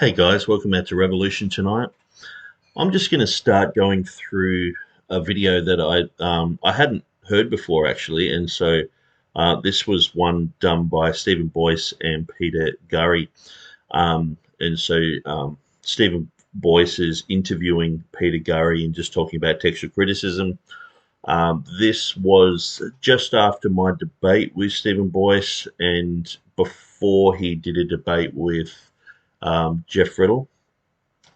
Hey guys, welcome out to Revolution tonight. I'm just going to start going through a video that I hadn't heard before actually, and so this was one done by Stephen Boyce and Peter Gurry, and so Stephen Boyce is interviewing Peter Gurry and just talking about textual criticism. This was just after my debate with Stephen Boyce and before he did a debate with Jeff Riddle.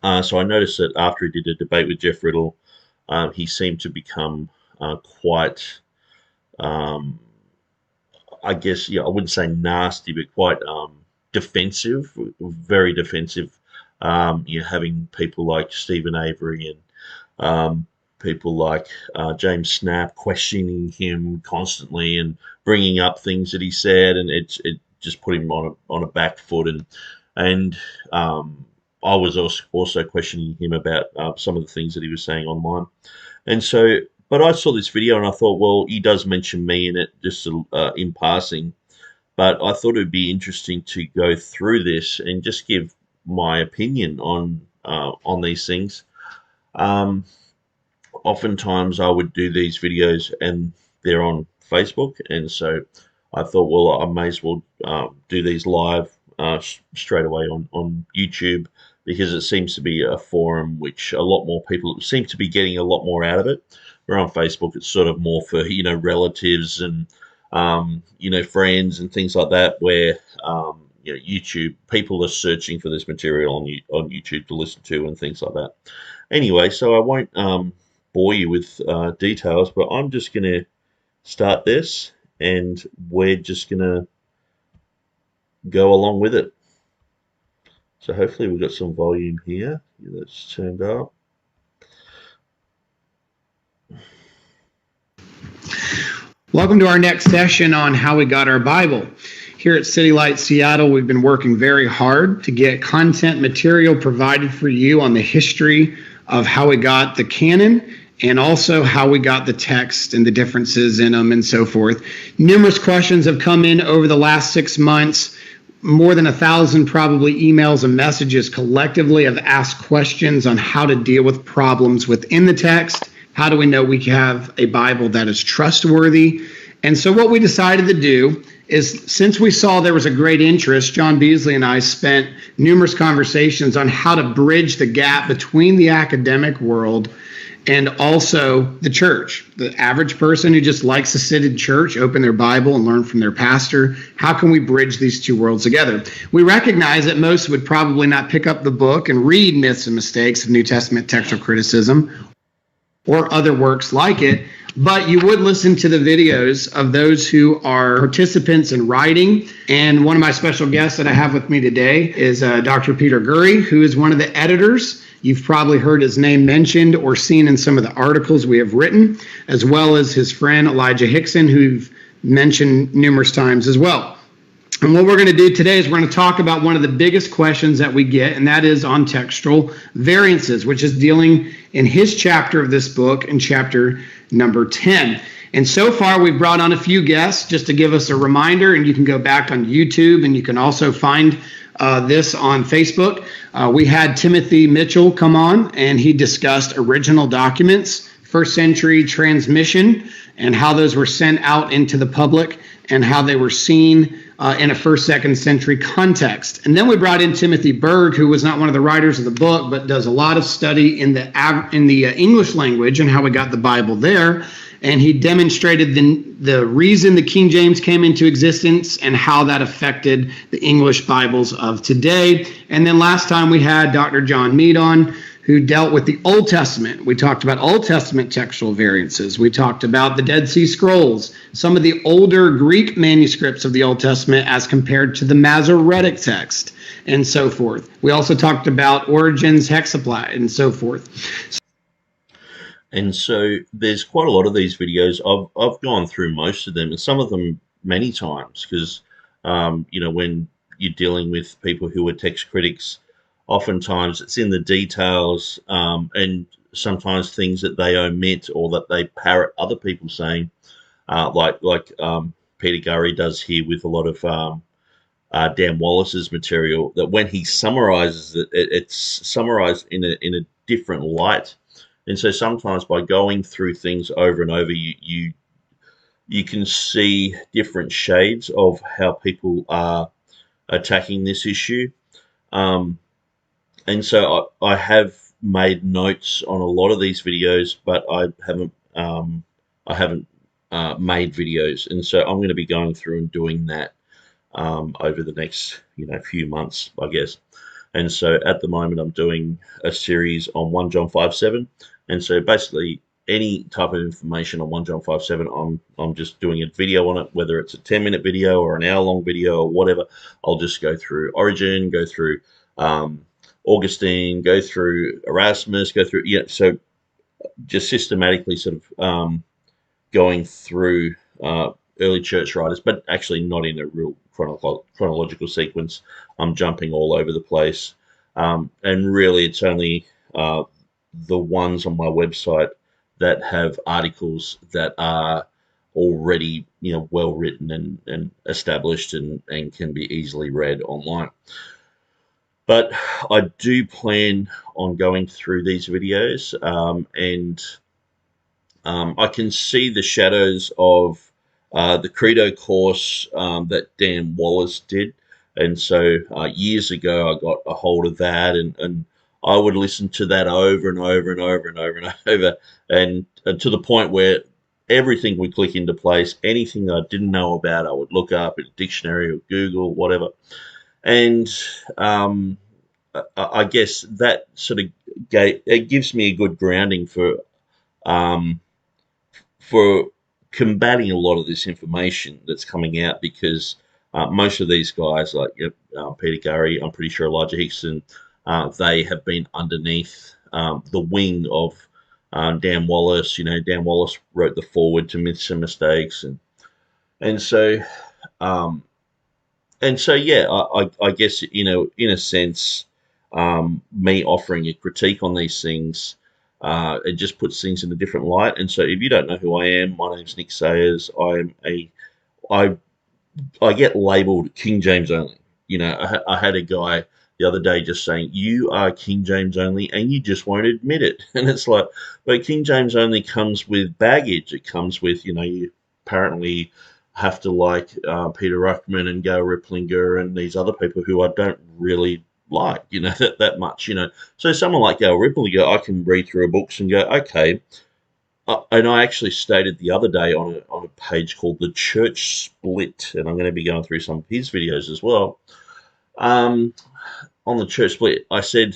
So I noticed that after he did a debate with Jeff Riddle, he seemed to become quite, um, I guess, yeah, I wouldn't say nasty, but quite defensive, very defensive. Having people like Stephen Avery and people like James Snap questioning him constantly and bringing up things that he said, and it just put him on a back foot, and I was also questioning him about some of the things that he was saying online. And so, but I saw this video and I thought, well, he does mention me in it just in passing. But I thought it would be interesting to go through this and just give my opinion on these things. Oftentimes, I would do these videos and they're on Facebook, and so I thought, well, I may as well do these live straight away on YouTube, because it seems to be a forum which a lot more people seem to be getting a lot more out of it. Where on Facebook, it's sort of more for, relatives and, friends and things like that, where, YouTube, people are searching for this material on YouTube to listen to and things like that. Anyway, so I won't bore you with details, but I'm just going to start this and we're just going to go along with it. So hopefully we've got some volume here. That's turned up. Welcome to our next session on how we got our Bible. Here at City Light Seattle, we've been working very hard to get content material provided for you on the history of how we got the canon and also how we got the text and the differences in them and so forth. Numerous questions have come in over the last 6 months. More than 1,000 probably emails and messages collectively have asked questions on how to deal with problems within the text. How do we know we have a Bible that is trustworthy? And so what we decided to do is, since we saw there was a great interest, John Beasley and I spent numerous conversations on how to bridge the gap between the academic world and also the church. The average person who just likes to sit in church, open their Bible, and learn from their pastor. How can we bridge these two worlds together? We recognize that most would probably not pick up the book and read Myths and Mistakes of New Testament Textual Criticism or other works like it, but you would listen to the videos of those who are participants in writing. And one of my special guests that I have with me today is Dr. Peter Gurry, who is one of the editors. You've probably heard his name mentioned or seen in some of the articles we have written, as well as his friend Elijah Hickson, who we've mentioned numerous times as well. And what we're going to do today is we're going to talk about one of the biggest questions that we get, and that is on textual variances, which is dealing in his chapter of this book in chapter number 10. And so far, we've brought on a few guests just to give us a reminder, and you can go back on YouTube, and you can also find this on Facebook. We had Timothy Mitchell come on, and he discussed original documents, first century transmission, and how those were sent out into the public and how they were seen in a first, second century context. And then we brought in Timothy Berg, who was not one of the writers of the book, but does a lot of study in the English language and how we got the Bible there. And he demonstrated the reason the King James came into existence and how that affected the English Bibles of today. And then last time we had Dr. John Mead on, who dealt with the Old Testament. We talked about Old Testament textual variances. We talked about the Dead Sea Scrolls, some of the older Greek manuscripts of the Old Testament as compared to the Masoretic text, and so forth. We also talked about Origen's hexapla and so forth. And so there's quite a lot of these videos. I've gone through most of them, and some of them many times, because when you're dealing with people who are text critics, oftentimes it's in the details, and sometimes things that they omit or that they parrot other people saying, like Peter Gurry does here with a lot of Dan Wallace's material, that when he summarizes it, it's summarized in a different light. And so sometimes by going through things over and over, you can see different shades of how people are attacking this issue. Um, and so I have made notes on a lot of these videos, but I haven't made videos, and so I'm going to be going through and doing that over the next few months, I guess. And so at the moment, I'm doing a series on 1 John 5:7, and so basically any type of information on 1 John 5:7, I'm just doing a video on it, whether it's a 10-minute video or an hour-long video or whatever. I'll just go through Origin, go through um, Augustine, go through Erasmus, go through so just systematically sort of going through early church writers, but actually not in a real chronological sequence. I'm jumping all over the place. And really, it's only the ones on my website that have articles that are already well written and established and can be easily read online. But I do plan on going through these videos, and I can see the shadows of the Credo course that Dan Wallace did. And so years ago, I got a hold of that, and I would listen to that over and over and over and over and over, and to the point where everything would click into place. Anything that I didn't know about, I would look up in a dictionary or Google, whatever. And I guess that sort of it gives me a good grounding um, for combating a lot of this information that's coming out, because most of these guys, like Peter Gurry, I'm pretty sure Elijah Hickson, they have been underneath the wing of Dan Wallace. Dan Wallace wrote the foreword to Myths and Mistakes, and so um, yeah, I guess in a sense, me offering a critique on these things, it just puts things in a different light. And so, if you don't know who I am, my name's Nick Sayers. I I get labelled King James only. I had a guy the other day just saying, "You are King James only, and you just won't admit it." And it's like, but King James only comes with baggage. It comes with, you apparently have to like Peter Ruckman and Gail Ripplinger and these other people who I don't really like, that much. So someone like Gail Ripplinger, I can read through her books and go, okay. And I actually stated the other day on a page called The Church Split, and I'm going to be going through some of his videos as well. Um, on The Church Split, I said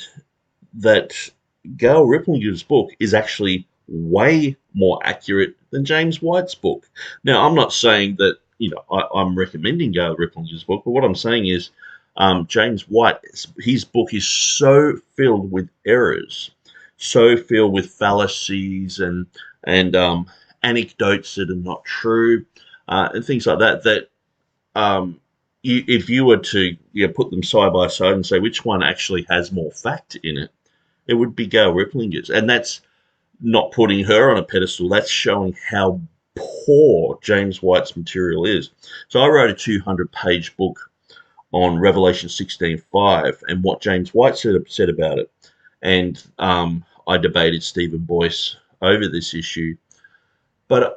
that Gail Ripplinger's book is actually way more accurate than James White's book. Now, I'm not saying that I'm recommending Gail Ripplinger's book, but what I'm saying is James White, his book is so filled with errors, so filled with fallacies and anecdotes that are not true, and things like that. That if you were to put them side by side and say which one actually has more fact in it, it would be Gail Ripplinger's, and that's not putting her on a pedestal. That's showing how poor James White's material is. So I wrote a 200-page book on Revelation 16:5 and what James White said about it, and I debated Stephen Boyce over this issue, but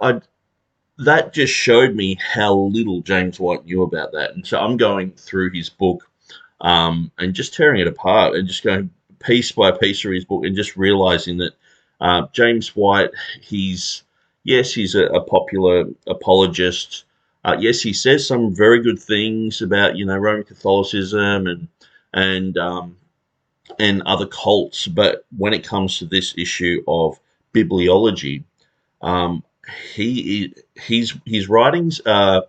that just showed me how little James White knew about that. And so I'm going through his book and just tearing it apart and just going piece by piece through his book and just realizing that James White, he's a popular apologist. Yes, he says some very good things about Roman Catholicism and and other cults, but when it comes to this issue of bibliology, um, his writings are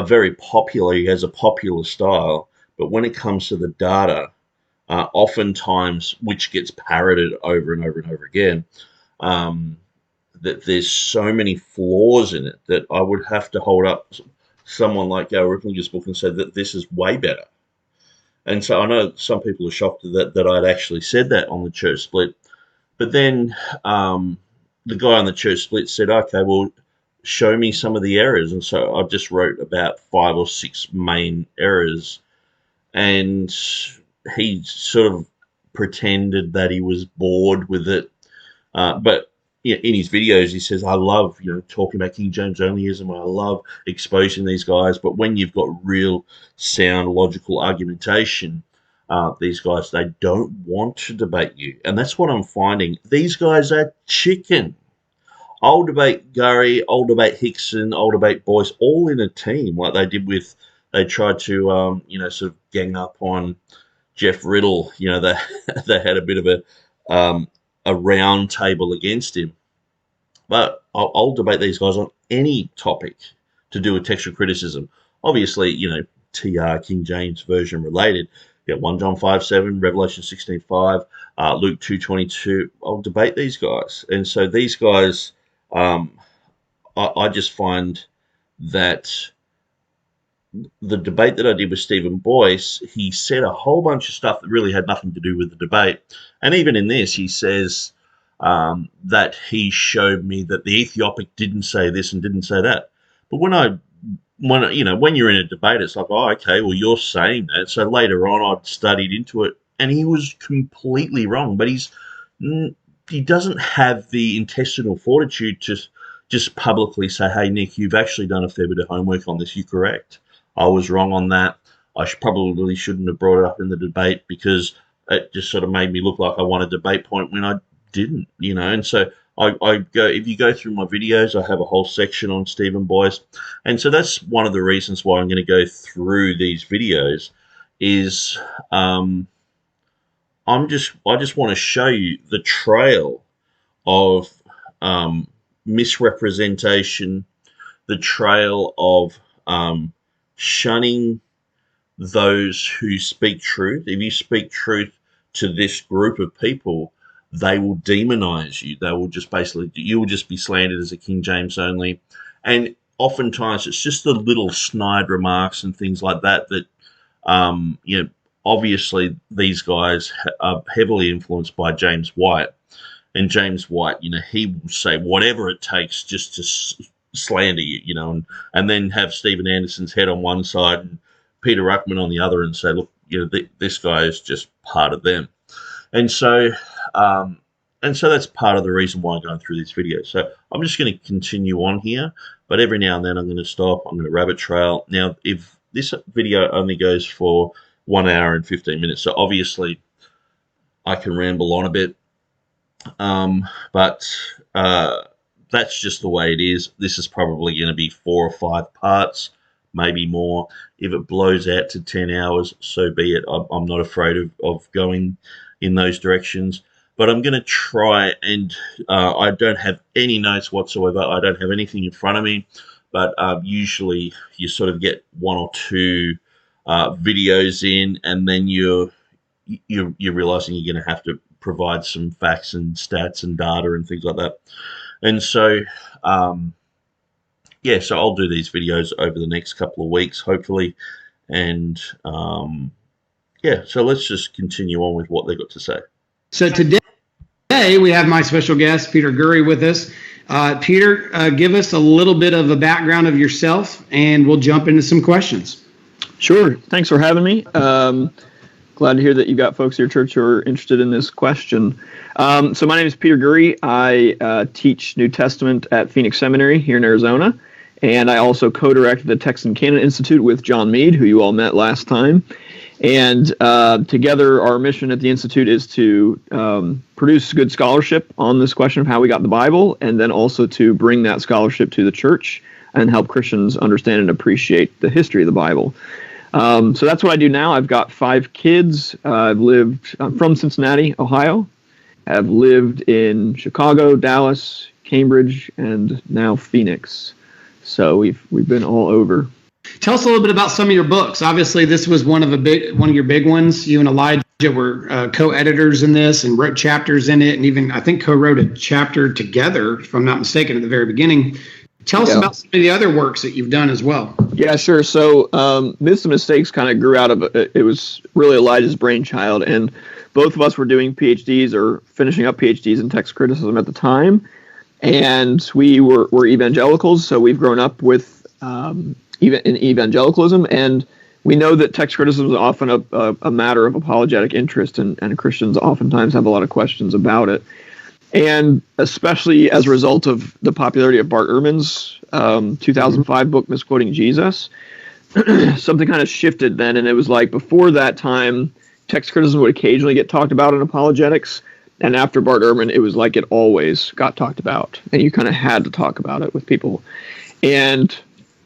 very popular. He has a popular style, but when it comes to the data, oftentimes, which gets parroted over and over and over again, um, that there's so many flaws in it that I would have to hold up someone like Gail Ripplinger's book and say that this is way better. And so I know some people are shocked that I'd actually said that on the Church Split. But then the guy on the Church Split said, okay, well, show me some of the errors. And so I just wrote about 5 or 6 main errors, and he sort of pretended that he was bored with it. But in his videos, he says, "I love talking about King James onlyism. I love exposing these guys." But when you've got real sound logical argumentation, these guys, they don't want to debate you, and that's what I'm finding. These guys are chicken. I'll debate Gurry, I'll debate Hickson, I'll debate Boyce, all in a team, like they did with. They tried to, sort of gang up on Jeff Riddle. They they had a bit of a round table against him. But I'll debate these guys on any topic to do with textual criticism. Obviously, TR King James version related. 1 John 5:7, Revelation 16:5, Luke 2:22. I'll debate these guys, and so these guys, I just find that the debate that I did with Stephen Boyce, he said a whole bunch of stuff that really had nothing to do with the debate. And even in this, he says that he showed me that the Ethiopic didn't say this and didn't say that. But when you're in a debate, it's like, oh, okay, well, you're saying that. So later on, I'd studied into it, and he was completely wrong. But he doesn't have the intestinal fortitude to just publicly say, hey, Nick, you've actually done a fair bit of homework on this. You're correct. I was wrong on that. I probably shouldn't have brought it up in the debate because it just sort of made me look like I won a debate point when I didn't, And so I go, if you go through my videos, I have a whole section on Stephen Boyce. And so that's one of the reasons why I'm going to go through these videos is I just want to show you the trail of misrepresentation, the trail of shunning those who speak truth. If you speak truth to this group of people, they will demonize you. They will just you will just be slandered as a King James only. And oftentimes it's just the little snide remarks and things like that obviously these guys are heavily influenced by James White. And James White, he will say whatever it takes just to slander you, and then have Stephen Anderson's head on one side and Peter Ruckman on the other and say, look, this guy is just part of them. And so that's part of the reason why I'm going through these videos. So I'm just going to continue on here, but every now and then I'm going to stop. I'm going to rabbit trail. Now, if this video only goes for 1 hour and 15 minutes, so obviously I can ramble on a bit. But that's just the way it is. This is probably going to be 4 or 5 parts, maybe more. If it blows out to 10 hours, so be it. I'm not afraid of going in those directions. But I'm going to try, and I don't have any notes whatsoever. I don't have anything in front of me. But usually you sort of get 1 or 2 videos in, and then you're realizing you're going to have to provide some facts and stats and data and things like that. And so, so I'll do these videos over the next couple of weeks, hopefully. And, so let's just continue on with what they've got to say. So today we have my special guest, Peter Gurry, with us. Peter, give us a little bit of a background of yourself, and we'll jump into some questions. Sure. Thanks for having me. Glad to hear that you got folks at your church who are interested in this question. So my name is Peter Gurry. I teach New Testament at Phoenix Seminary here in Arizona, and I also co-direct the Texan Canon Institute with John Mead, who you all met last time. And together, our mission at the Institute is to produce good scholarship on this question of how we got the Bible, and then also to bring that scholarship to the church and help Christians understand and appreciate the history of the Bible. So that's what I do now. I've got 5 kids. I'm from Cincinnati, Ohio. I've lived in Chicago, Dallas, Cambridge, and now Phoenix. So we've been all over. Tell us a little bit about some of your books. Obviously, this was one of your big ones. You and Elijah were co-editors in this and wrote chapters in it, and even I think co-wrote a chapter together, if I'm not mistaken, at the very beginning. Tell us about some of the other works that you've done as well. Yeah, sure. So Myths and Mistakes kind of grew out of it. Was really Elijah's brainchild, and both of us were doing PhDs or finishing up PhDs in text criticism at the time. And we're evangelicals, so we've grown up with even in evangelicalism, and we know that text criticism is often a matter of apologetic interest, and Christians oftentimes have a lot of questions about it. And especially as a result of the popularity of Bart Ehrman's 2005 book, Misquoting Jesus, something kind of shifted then. And it was like before that time, text criticism would occasionally get talked about in apologetics. And after Bart Ehrman, it was like it always got talked about. And you kind of had to talk about it with people. And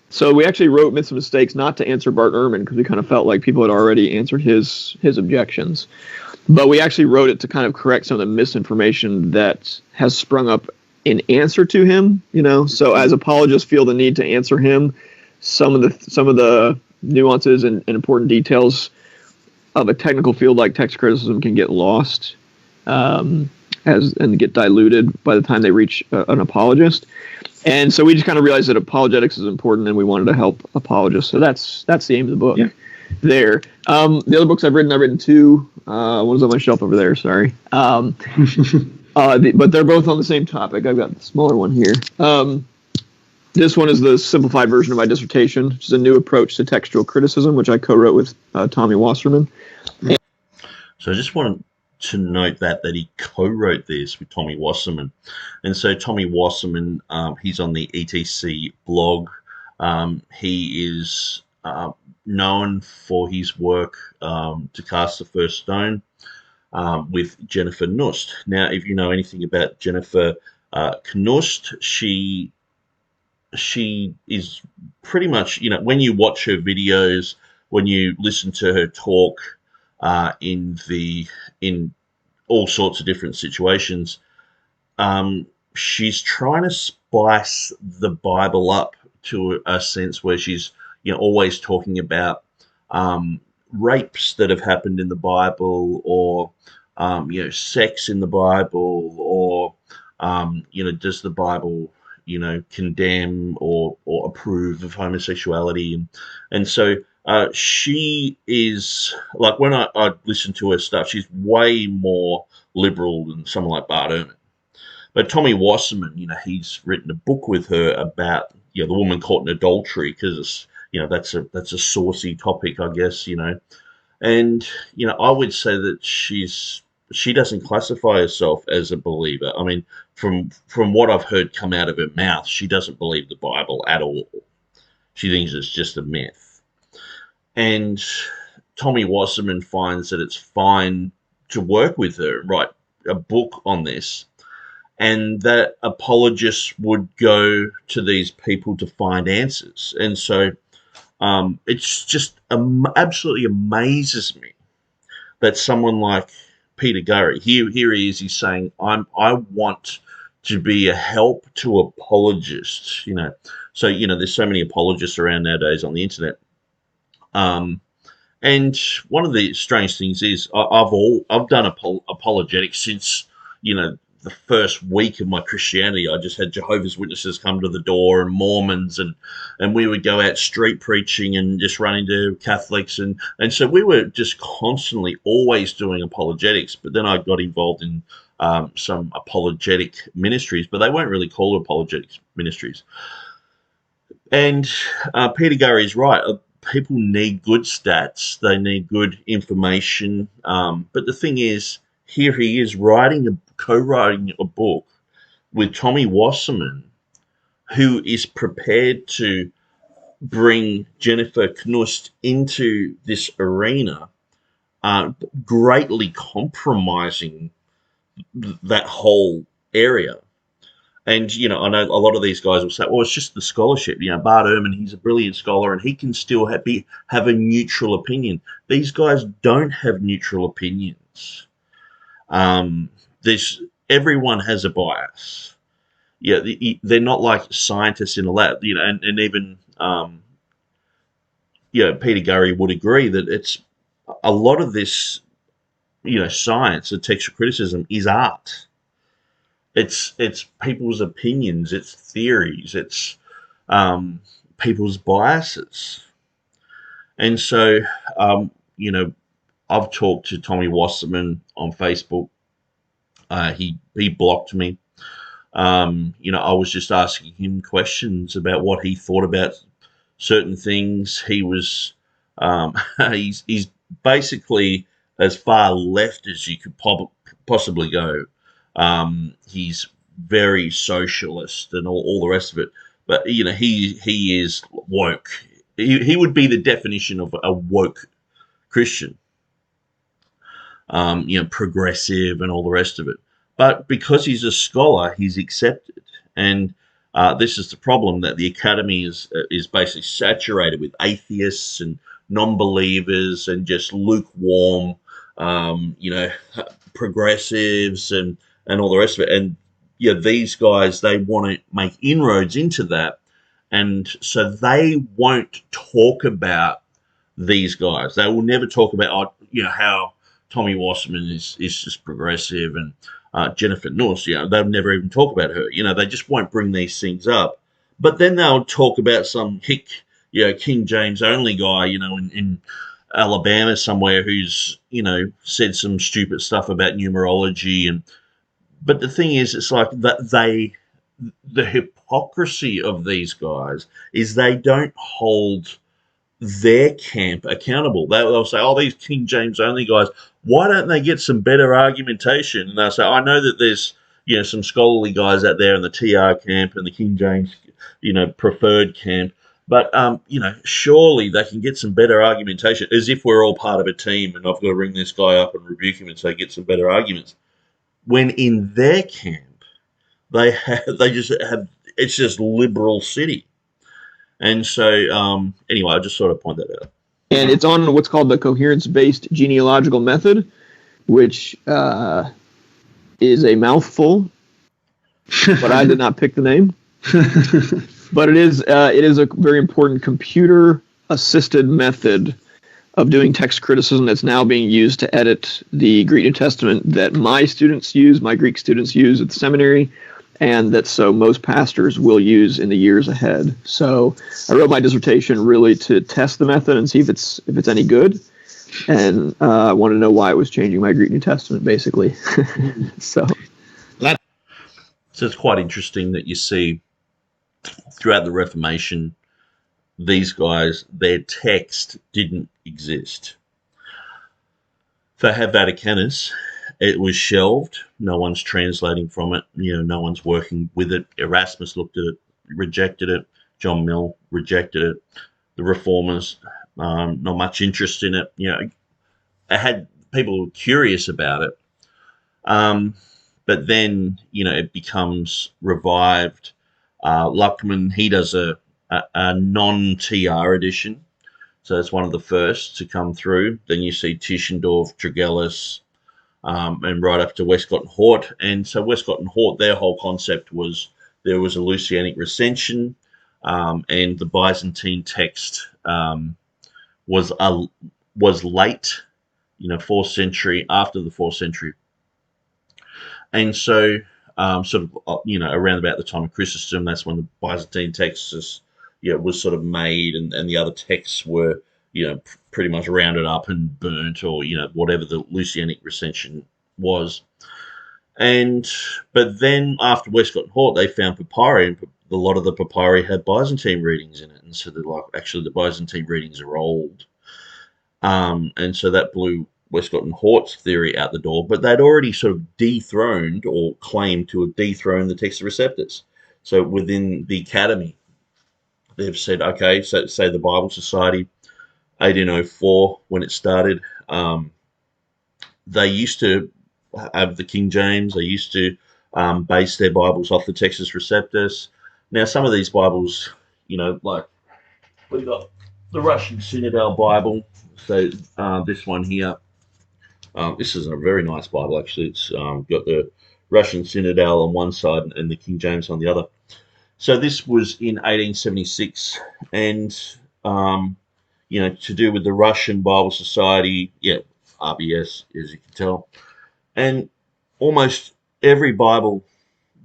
so we actually wrote Myths and Mistakes not to answer Bart Ehrman, because we kind of felt like people had already answered his objections. But we actually wrote it to kind of correct some of the misinformation that has sprung up in answer to him. So as apologists feel the need to answer him, some of the nuances and important details of a technical field like text criticism can get lost and get diluted by the time they reach an apologist. And so we just kind of realized that apologetics is important, and we wanted to help apologists. So that's the aim of the book. Yeah. There. The other books I've written two. One's on my shelf over there. Sorry. But they're both on the same topic. I've got the smaller one here. This one is the simplified version of my dissertation, which is a new approach to textual criticism, which I co-wrote with Tommy Wasserman. So I just wanted to note that he co-wrote this with Tommy Wasserman. And so Tommy Wasserman, he's on the ETC blog. He is known for his work to cast the first stone with Jennifer Knust. Now, if you know anything about Jennifer Knust, she is pretty much, when you watch her videos, when you listen to her talk in all sorts of different situations, she's trying to spice the Bible up to a sense where she's always talking about rapes that have happened in the Bible, or sex in the Bible, or does the Bible condemn or approve of homosexuality, and so she is, like, when I listen to her stuff, she's way more liberal than someone like Bart Ehrman. But Tommy Wasserman, he's written a book with her about the woman caught in adultery, because that's a saucy topic, I guess, and I would say that she doesn't classify herself as a believer. I mean, from what I've heard come out of her mouth, she doesn't believe the Bible at all. She thinks it's just a myth. And Tommy Wasserman finds that it's fine to work with her and write a book on this, and that apologists would go to these people to find answers. And so it's just absolutely amazes me that someone like Peter Gurry, here he is, he's saying, I want to be a help to apologists, So, there's so many apologists around nowadays on the internet. And one of the strange things is I've done apologetics since, the first week of my Christianity. I just had Jehovah's Witnesses come to the door, and Mormons, and we would go out street preaching and just run into Catholics. And so we were just constantly always doing apologetics. But then I got involved in some apologetic ministries, but they weren't really called apologetics ministries. And Peter Gurry is right. People need good stats. They need good information. But the thing is, here he is co-writing a book with Tommy Wasserman, who is prepared to bring Jennifer Knust into this arena, greatly compromising that whole area. And, I know a lot of these guys will say, well, it's just the scholarship. Bart Ehrman, he's a brilliant scholar, and he can still have a neutral opinion. These guys don't have neutral opinions. Everyone has a bias. Yeah, they're not like scientists in a lab, and even, Peter Gurry would agree that it's a lot of this, science and textual criticism is art. It's people's opinions, it's theories, it's people's biases. And so, I've talked to Tommy Wasserman on Facebook. He blocked me. I was just asking him questions about what he thought about certain things. He was he's basically as far left as you could possibly go. He's very socialist and all the rest of it. But he is woke. He would be the definition of a woke Christian. Progressive and all the rest of it. But because he's a scholar, he's accepted. And this is the problem, that the academy is basically saturated with atheists and non-believers and just lukewarm, progressives and all the rest of it. And these guys, they want to make inroads into that, and so they won't talk about these guys. They will never talk about how Tommy Wasserman is just progressive, and Jennifer North, they'll never even talk about her. They just won't bring these things up. But then they'll talk about some hick, King James only guy, in Alabama somewhere, who's, said some stupid stuff about numerology. But the thing is, it's like that the hypocrisy of these guys is they don't hold their camp accountable. They'll say, "Oh, these King James only guys, why don't they get some better argumentation?" And they'll say, "I know that there's some scholarly guys out there in the TR camp and the King James preferred camp, but surely they can get some better argumentation, as if we're all part of a team and I've got to ring this guy up and rebuke him and say get some better arguments." When in their camp they just have, it's just liberal city. And so, anyway, I just sort of point that out. And it's on what's called the coherence-based genealogical method, which is a mouthful, but I did not pick the name. But it is a very important computer-assisted method of doing text criticism that's now being used to edit the Greek New Testament that my Greek students use at the seminary, and that so most pastors will use in the years ahead. So I wrote my dissertation really to test the method and see if it's any good, and I wanted to know why it was changing my Greek New Testament, basically. So it's quite interesting that you see throughout the Reformation, these guys, their text didn't exist. For Vaticanus, it was shelved. No one's translating from it. No one's working with it. Erasmus looked at it, rejected it. John Mill rejected it. The Reformers, not much interest in it. It had people were curious about it. But then, it becomes revived. Luckman, he does a non-TR edition. So it's one of the first to come through. Then you see Tischendorf, Tregelles, and right up to Westcott and Hort. And so Westcott and Hort, their whole concept was there was a Lucianic recension, and the Byzantine text was late, 4th century, after the 4th century. And so around about the time of Chrysostom, that's when the Byzantine text was sort of made, and the other texts were pretty much rounded up and burnt, or whatever the Lucianic recension was. But then after Westcott and Hort, they found papyri, and a lot of the papyri had Byzantine readings in it, and so they're like, actually the Byzantine readings are old, and so that blew Westcott and Hort's theory out the door. But they'd already sort of dethroned, or claimed to have dethroned, the Textus Receptus. So within the academy, they've said, okay, so say the Bible Society, 1804, when it started, they used to have the King James. They used to base their Bibles off the Textus Receptus. Now, some of these Bibles, like we've got the Russian Synodal Bible. So this one here, this is a very nice Bible, actually. It's got the Russian Synodal on one side and the King James on the other. So this was in 1876, and to do with the Russian Bible Society, RBS, as you can tell, and almost every Bible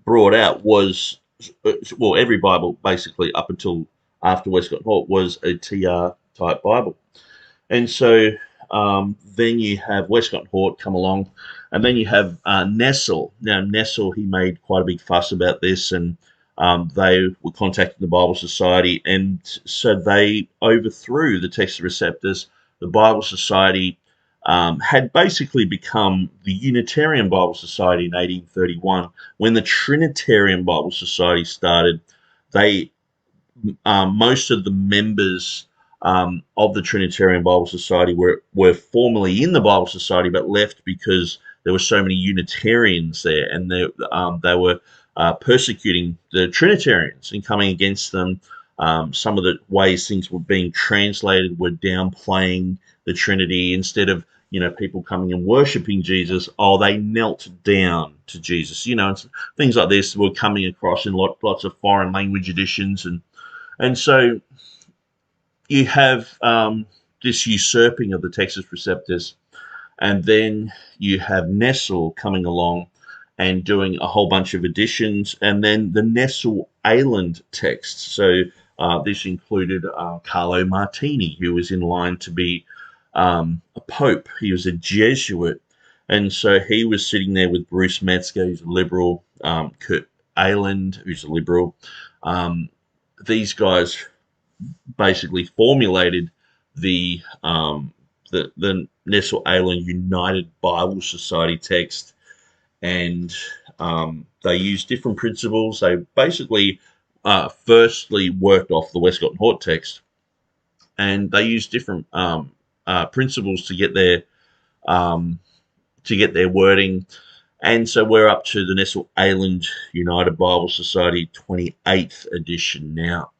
brought out was, every Bible basically up until after Westcott and Hort was a TR type Bible, and so then you have Westcott and Hort come along, And then you have Nestle. Now, Nestle, he made quite a big fuss about this, and they were contacting the Bible Society, and so they overthrew the Texas Receptus. The Bible Society had basically become the Unitarian Bible Society in 1831. When the Trinitarian Bible Society started, they most of the members of the Trinitarian Bible Society were formerly in the Bible Society, but left because there were so many Unitarians there, and they were persecuting the Trinitarians and coming against them. Some of the ways things were being translated were downplaying the Trinity. Instead of people coming and worshiping Jesus, they knelt down to Jesus. And things like this were coming across in lots of foreign language editions, and so you have this usurping of the Texas Receptus, and then you have Nestle coming along and doing a whole bunch of editions, and then the Nestle Island texts. So this included Carlo Martini, who was in line to be a pope. He was a Jesuit, and so he was sitting there with Bruce Metzger, who's a liberal, Kurt Aland, who's a liberal. These guys basically formulated the Nestle Island United Bible Society text, and they used different principles. They basically firstly worked off the Westcott and Hort text, and they used different principles to get their wording. And so we're up to the Nestle Island United Bible Society 28th edition now.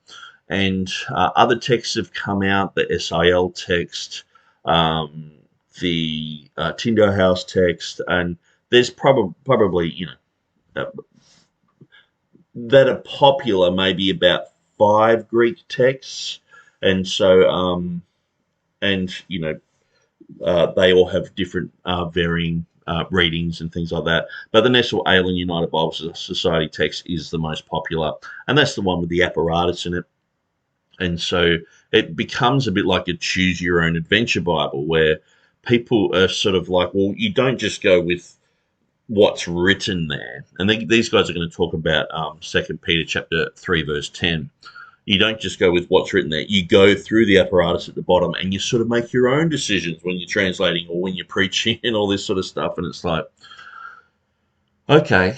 And other texts have come out, the SIL text, the Tyndale House text, and there's probably that are popular, maybe about 5 Greek texts, and so they all have different varying readings and things like that. But the Nestle Island United Bible Society text is the most popular, and that's the one with the apparatus in it. And so it becomes a bit like a choose your own adventure Bible, where people are sort of like, well, you don't just go with what's written there. And these guys are going to talk about 2 Peter chapter 3, verse 10. You don't just go with what's written there. You go through the apparatus at the bottom, and you sort of make your own decisions when you're translating or when you're preaching and all this sort of stuff. And it's like, okay,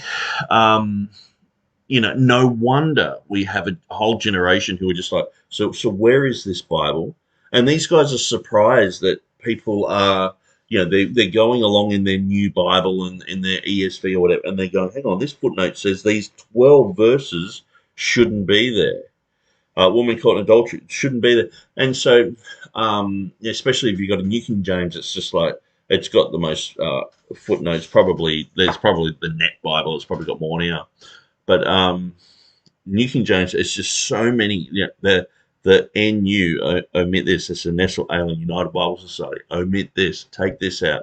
no wonder we have a whole generation who are just like, so where is this Bible? And these guys are surprised that people are, they're going along in their new Bible and in their ESV or whatever, and they're going, hang on, this footnote says these 12 verses shouldn't be there. Woman caught in adultery shouldn't be there. And so, especially if you've got a New King James, it's just like, it's got the most footnotes. There's probably the Net Bible. It's probably got more now. But New King James, it's just so many. The NU omit this. It's the Nestle Island United Bible Society. Omit this. Take this out.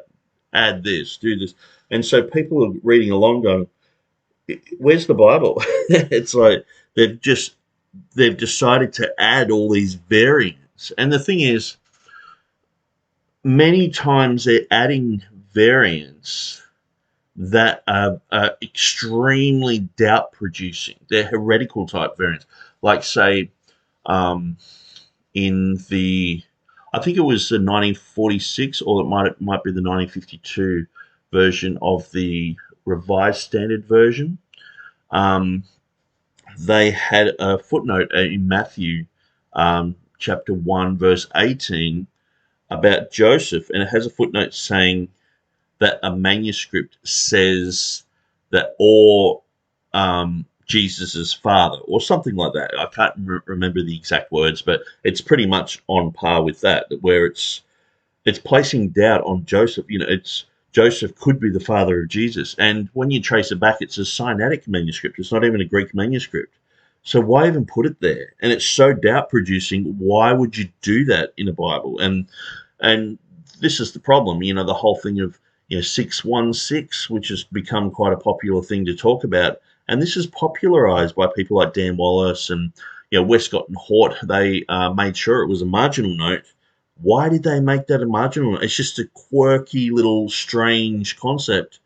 Add this. Do this. And so people are reading along, going, "Where's the Bible?" It's like they've decided to add all these variants. And the thing is, many times they're adding variants that are extremely doubt-producing. They're heretical type variants. Like, say, in the, I think it was the 1946, or it might be the 1952 version of the Revised Standard Version. They had a footnote in Matthew chapter 1, verse 18 about Joseph, and it has a footnote saying that a manuscript says that, or Jesus's father, or something like that. I can't remember the exact words, but it's pretty much on par with that, where it's placing doubt on Joseph. It's Joseph could be the father of Jesus, and when you trace it back, it's a Sinaitic manuscript. It's not even a Greek manuscript. So why even put it there? And it's so doubt-producing. Why would you do that in a Bible? And this is the problem. The whole thing of 616, which has become quite a popular thing to talk about. And this is popularized by people like Dan Wallace and Westcott and Hort. They made sure it was a marginal note. Why did they make that a marginal note? It's just a quirky little strange concept.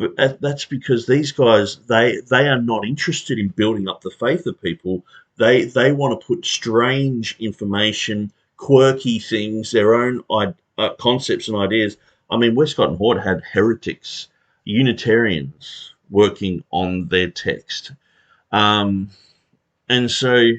But that's because these guys, they are not interested in building up the faith of people. They want to put strange information, quirky things, their own concepts and ideas. I mean, Westcott and Hort had heretics, Unitarians working on their text. Um, and so,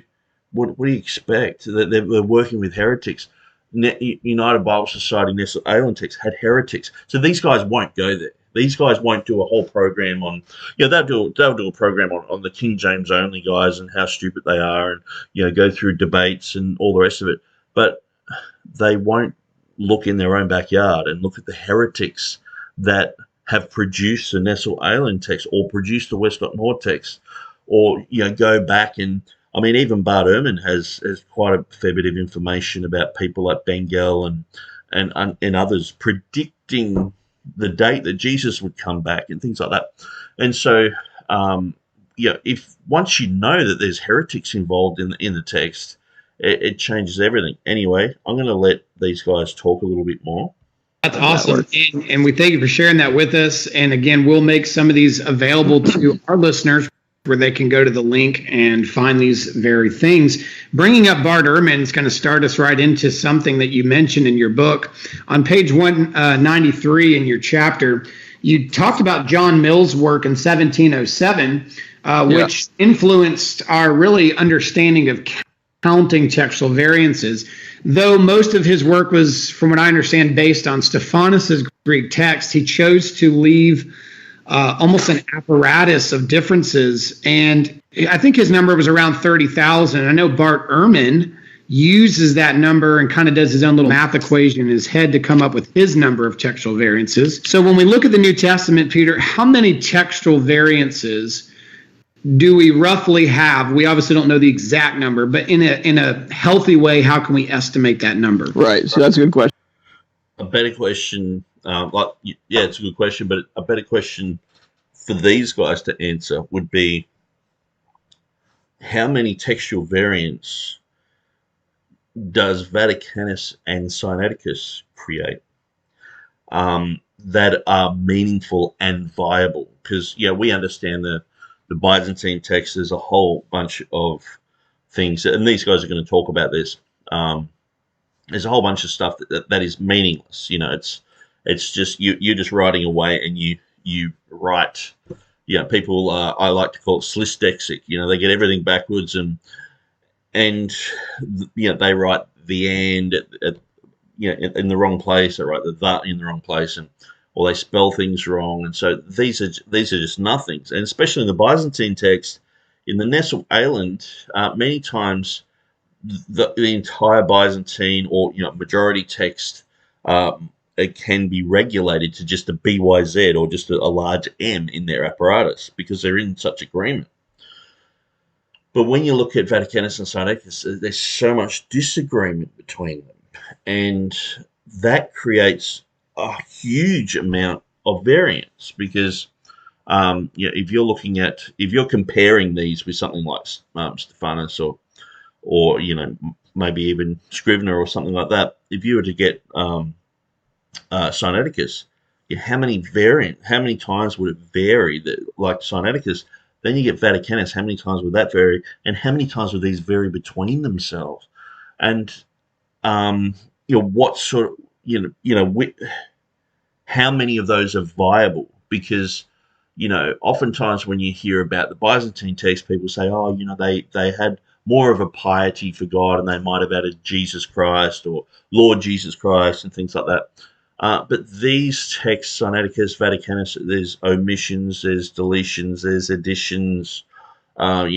what do you expect? That they're working with heretics. United Bible Society, Nestle Island text had heretics. So these guys won't go there. These guys won't do a whole program on, they'll do a program on the King James only guys and how stupid they are, and go through debates and all the rest of it. But they won't look in their own backyard and look at the heretics that have produced the Nestle Island text or produced the Westcott and Hort text, or go back and I mean, even Bart Ehrman has quite a fair bit of information about people like Bengel and others predicting the date that Jesus would come back and things like that. And so, if once you know that there's heretics involved in the text, it changes everything. Anyway, I'm going to let these guys talk a little bit more. That's awesome. And we thank you for sharing that with us. And again, we'll make some of these available to our listeners where they can go to the link and find these very things. Bringing up Bart Ehrman is going to start us right into something that you mentioned in your book. On page 193 in your chapter, you talked about John Mill's work in 1707, which influenced our really understanding of counting textual variances. Though most of his work was, from what I understand, based on Stephanus's Greek text, he chose to leave almost an apparatus of differences. And I think his number was around 30,000. I know Bart Ehrman uses that number and kind of does his own little math equation in his head to come up with his number of textual variances. So when we look at the New Testament, Peter, how many textual variances do we roughly have? We obviously don't know the exact number, but in a healthy way, how can we estimate that number? Right. So that's a good question. A better question, it's a good question, but a better question for these guys to answer would be, how many textual variants does Vaticanus and Sinaiticus create that are meaningful and viable? Because, we understand the Byzantine text, there's a whole bunch of things, and these guys are going to talk about this. There's a whole bunch of stuff that is meaningless. It's just you're just writing away, and you write. People I like to call it slisdexic. They get everything backwards, and they write the and in the wrong place. They write the in the wrong place, or they spell things wrong. And so these are just nothings. And especially in the Byzantine text, in the Nestle Island, many times the entire Byzantine or majority text it can be regulated to just a BYZ or just a large M in their apparatus because they're in such agreement. But when you look at Vaticanus and Sinaiticus, there's so much disagreement between them, and that creates a huge amount of variance because if you're comparing these with something like Stephanus or maybe even Scrivener or something like that, if you were to get Sinaiticus, how many times would it vary like Sinaiticus? Then you get Vaticanus, how many times would that vary? And how many times would these vary between themselves? And what sort of how many of those are viable? Because oftentimes when you hear about the Byzantine text, people say, they had more of a piety for God, and they might have added Jesus Christ or Lord Jesus Christ and things like that. But these texts, Sinaiticus, Vaticanus, there's omissions, there's deletions, there's additions, to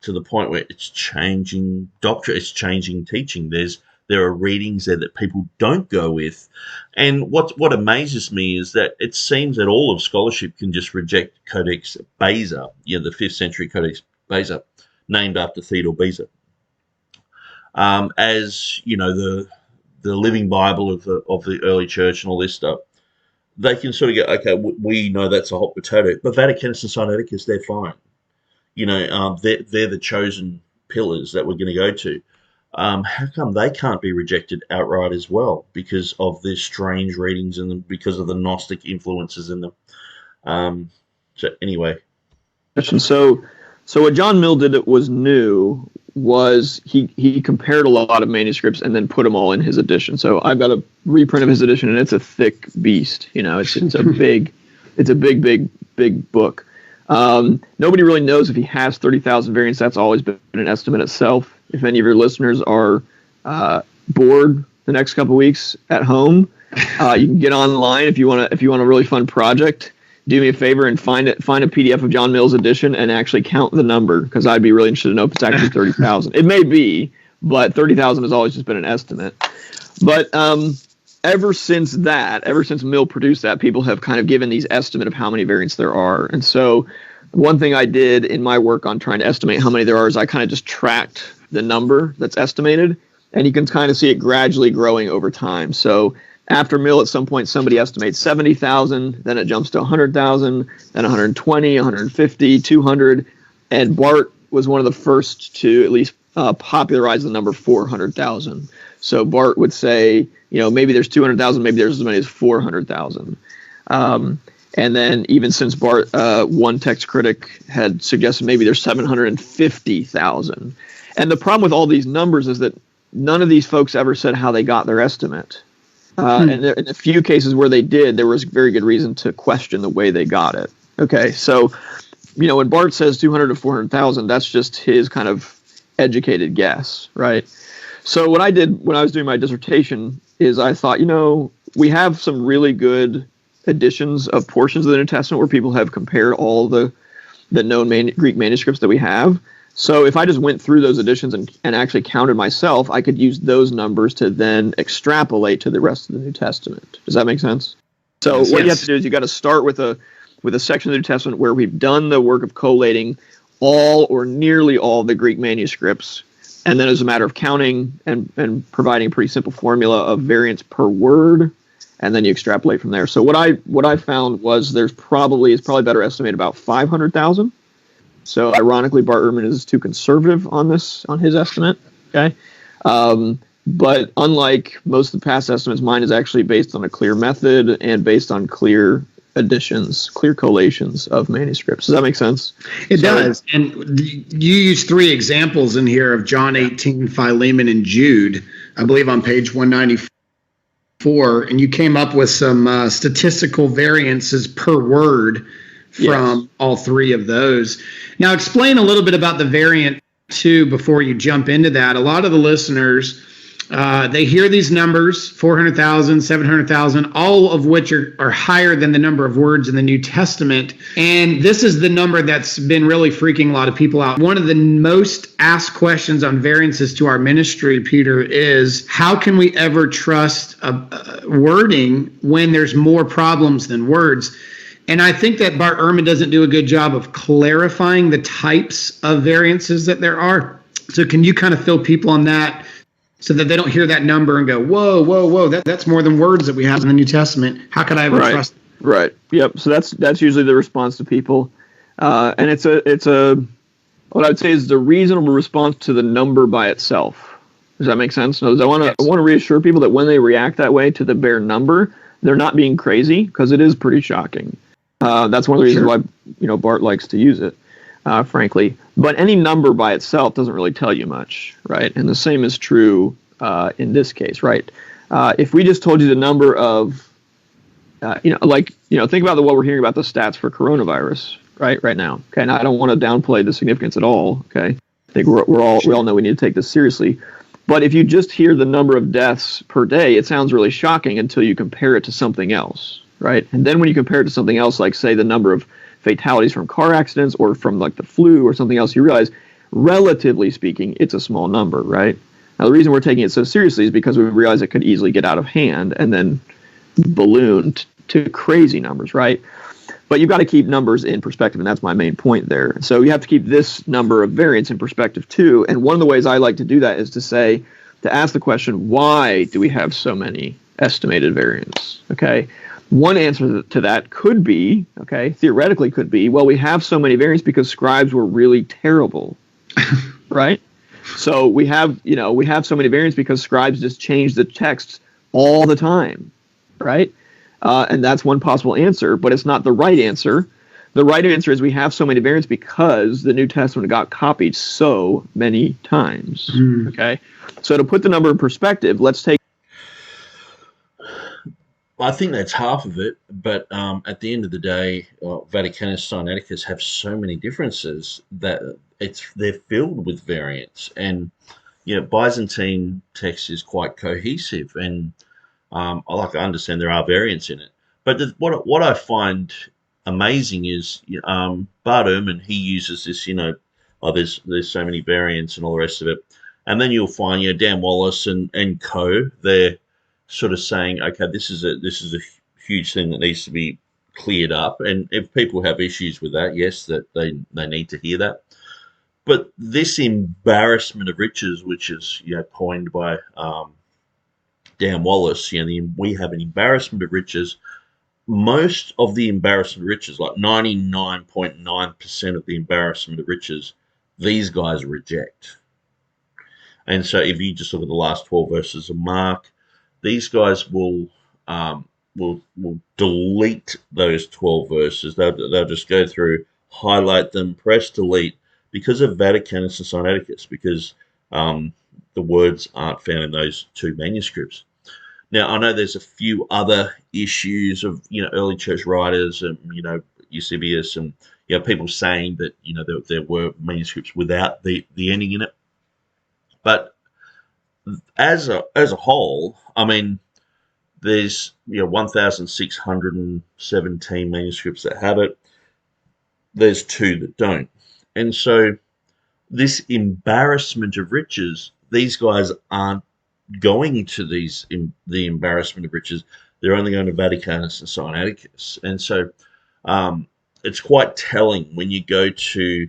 the point where it's changing doctrine, it's changing teaching. There are readings there that people don't go with. And what amazes me is that it seems that all of scholarship can just reject Codex Beza, the 5th century Codex Beza, named after Theodore Beza, as the living Bible of the early church and all this stuff. They can sort of go, okay, we know that's a hot potato, but Vaticanus and Sinaiticus, they're fine. They're the chosen pillars that we're going to go to. How come they can't be rejected outright as well because of their strange readings and because of the Gnostic influences in them? So anyway, So what John Mill did that was new was he compared a lot of manuscripts and then put them all in his edition. So I've got a reprint of his edition, and it's a thick beast. It's a big book. Nobody really knows if he has 30,000 variants. That's always been an estimate itself. If any of your listeners are bored the next couple of weeks at home, you can get online if you want a really fun project. Do me a favor and find a PDF of John Mill's edition and actually count the number, because I'd be really interested to know if it's actually 30,000. It may be, but 30,000 has always just been an estimate. But ever since Mill produced that, people have kind of given these estimate of how many variants there are. And so one thing I did in my work on trying to estimate how many there are is I kind of just tracked the number that's estimated, and you can kind of see it gradually growing over time. So after Mill, at some point, somebody estimates 70,000, then it jumps to 100,000, then 120, 150, 200, and Bart was one of the first to at least popularize the number 400,000. So Bart would say, maybe there's 200,000, maybe there's as many as 400,000. And then even since Bart, one text critic had suggested maybe there's 750,000. And the problem with all these numbers is that none of these folks ever said how they got their estimate. And in a few cases where they did, there was very good reason to question the way they got it. Okay, so, when Bart says 200 to 400,000, that's just his kind of educated guess, right? So what I did when I was doing my dissertation is I thought, we have some really good editions of portions of the New Testament where people have compared all the known Greek manuscripts that we have. So if I just went through those editions and actually counted myself, I could use those numbers to then extrapolate to the rest of the New Testament. Does that make sense? So what you have to do is you got to start with a section of the New Testament where we've done the work of collating all or nearly all the Greek manuscripts, and then as a matter of counting and providing a pretty simple formula of variance per word, and then you extrapolate from there. So what I found was it's probably better estimated about 500,000. So ironically, Bart Ehrman is too conservative on his estimate. Okay. But unlike most of the past estimates, mine is actually based on a clear method and based on clear additions, clear collations of manuscripts. Does that make sense? It does. And you use 3 examples in here of John 18, Philemon, and Jude, I believe on page 194. And you came up with some statistical variances per word from all 3 of those. Now, explain a little bit about the variant, too, before you jump into that. A lot of the listeners, they hear these numbers, 400,000, 700,000, all of which are higher than the number of words in the New Testament. And this is the number that's been really freaking a lot of people out. One of the most asked questions on variances to our ministry, Peter, is how can we ever trust wording when there's more problems than words? And I think that Bart Ehrman doesn't do a good job of clarifying the types of variances that there are. So can you kind of fill people on that so that they don't hear that number and go, whoa, that's more than words that we have in the New Testament. How could I ever trust it? Right. Yep. So that's usually the response to people. And it's what I would say is the reasonable response to the number by itself. Does that make sense? No, I want to reassure people that when they react that way to the bare number, they're not being crazy, because it is pretty shocking. That's one of the reasons why Bart likes to use it, frankly. But any number by itself doesn't really tell you much, right? And the same is true in this case, right? If we just told you the number of, think about what we're hearing about the stats for coronavirus, right now. Okay, now I don't want to downplay the significance at all. Okay, I think we all know we need to take this seriously. But if you just hear the number of deaths per day, it sounds really shocking until you compare it to something else, right? And then when you compare it to something else, like say the number of fatalities from car accidents or from like the flu or something else, you realize, relatively speaking, it's a small number, right? Now, the reason we're taking it so seriously is because we realize it could easily get out of hand and then balloon to crazy numbers, right? But you've got to keep numbers in perspective, and that's my main point there. So you have to keep this number of variants in perspective too. And one of the ways I like to do that is to ask the question, why do we have so many estimated variants? Okay. One answer to that could be, theoretically could be, well, we have so many variants because scribes were really terrible, right? So we have so many variants because scribes just change the text all the time, right? And that's one possible answer, but it's not the right answer. The right answer is we have so many variants because the New Testament got copied so many times. Okay, so to put the number in perspective, let's take. I think that's half of it, but at the end of the day, Vaticanus Sinaiticus have so many differences that they're filled with variants, and Byzantine text is quite cohesive, and I understand there are variants in it. But what I find amazing is Bart Ehrman, he uses this, there's so many variants and all the rest of it, and then you'll find Dan Wallace and co. They're sort of saying, okay, this is a huge thing that needs to be cleared up, and if people have issues with that, yes, that they need to hear that. But this embarrassment of riches, which is coined by Dan Wallace, we have an embarrassment of riches. Most of the embarrassment of riches, like 99.9% of the embarrassment of riches, these guys reject. And so if you just look at the last 12 verses of Mark, these guys will delete those 12 verses. They'll just go through, highlight them, press delete because of Vaticanus and Sinaiticus, because the words aren't found in those two manuscripts. Now, I know there's a few other issues of early church writers and Eusebius and people saying that there were manuscripts without the ending in it, but as a whole, I mean, there's 1,617 manuscripts that have it. There's 2 that don't, and so this embarrassment of riches, these guys aren't going to the embarrassment of riches. They're only going to Vaticanus and Sinaiticus, and so it's quite telling when you go to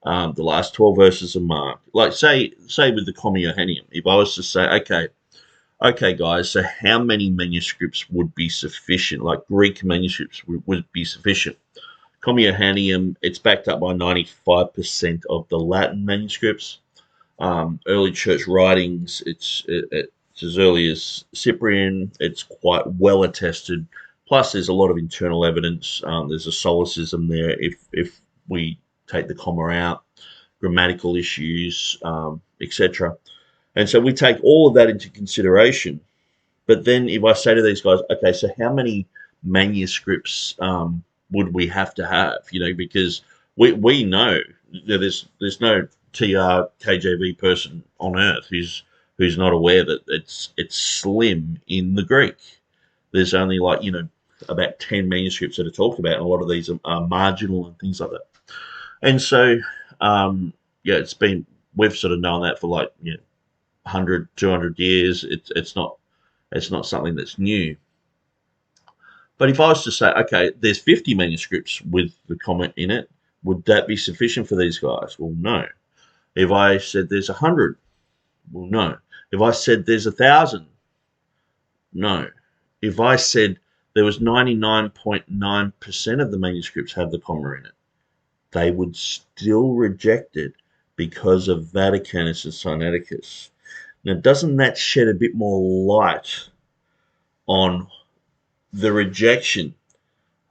the last 12 verses of Mark. Like say with the Comma Johanneum, if I was to say, okay, guys, so how many manuscripts would be sufficient? Like Greek manuscripts would be sufficient. Comma Johanneum, it's backed up by 95% of the Latin manuscripts. Early church writings, it's as early as Cyprian. It's quite well attested. Plus, there's a lot of internal evidence. There's a solecism there if we take the comma out, grammatical issues, etc. And so we take all of that into consideration. But then if I say to these guys, okay, so how many manuscripts would we have to have? Because we know that there's no TR KJV person on earth who's not aware that it's slim in the Greek. There's only about 10 manuscripts that are talked about, and a lot of these are marginal and things like that. And so, we've sort of known that for 100, 200 years. It's not something that's new. But if I was to say, okay, there's 50 manuscripts with the comment in it, would that be sufficient for these guys? Well, no. If I said there's 100, well, no. If I said there's 1,000, no. If I said there was 99.9% of the manuscripts have the comma in it, they would still reject it because of Vaticanus and Sinaiticus. Now, doesn't that shed a bit more light on the rejection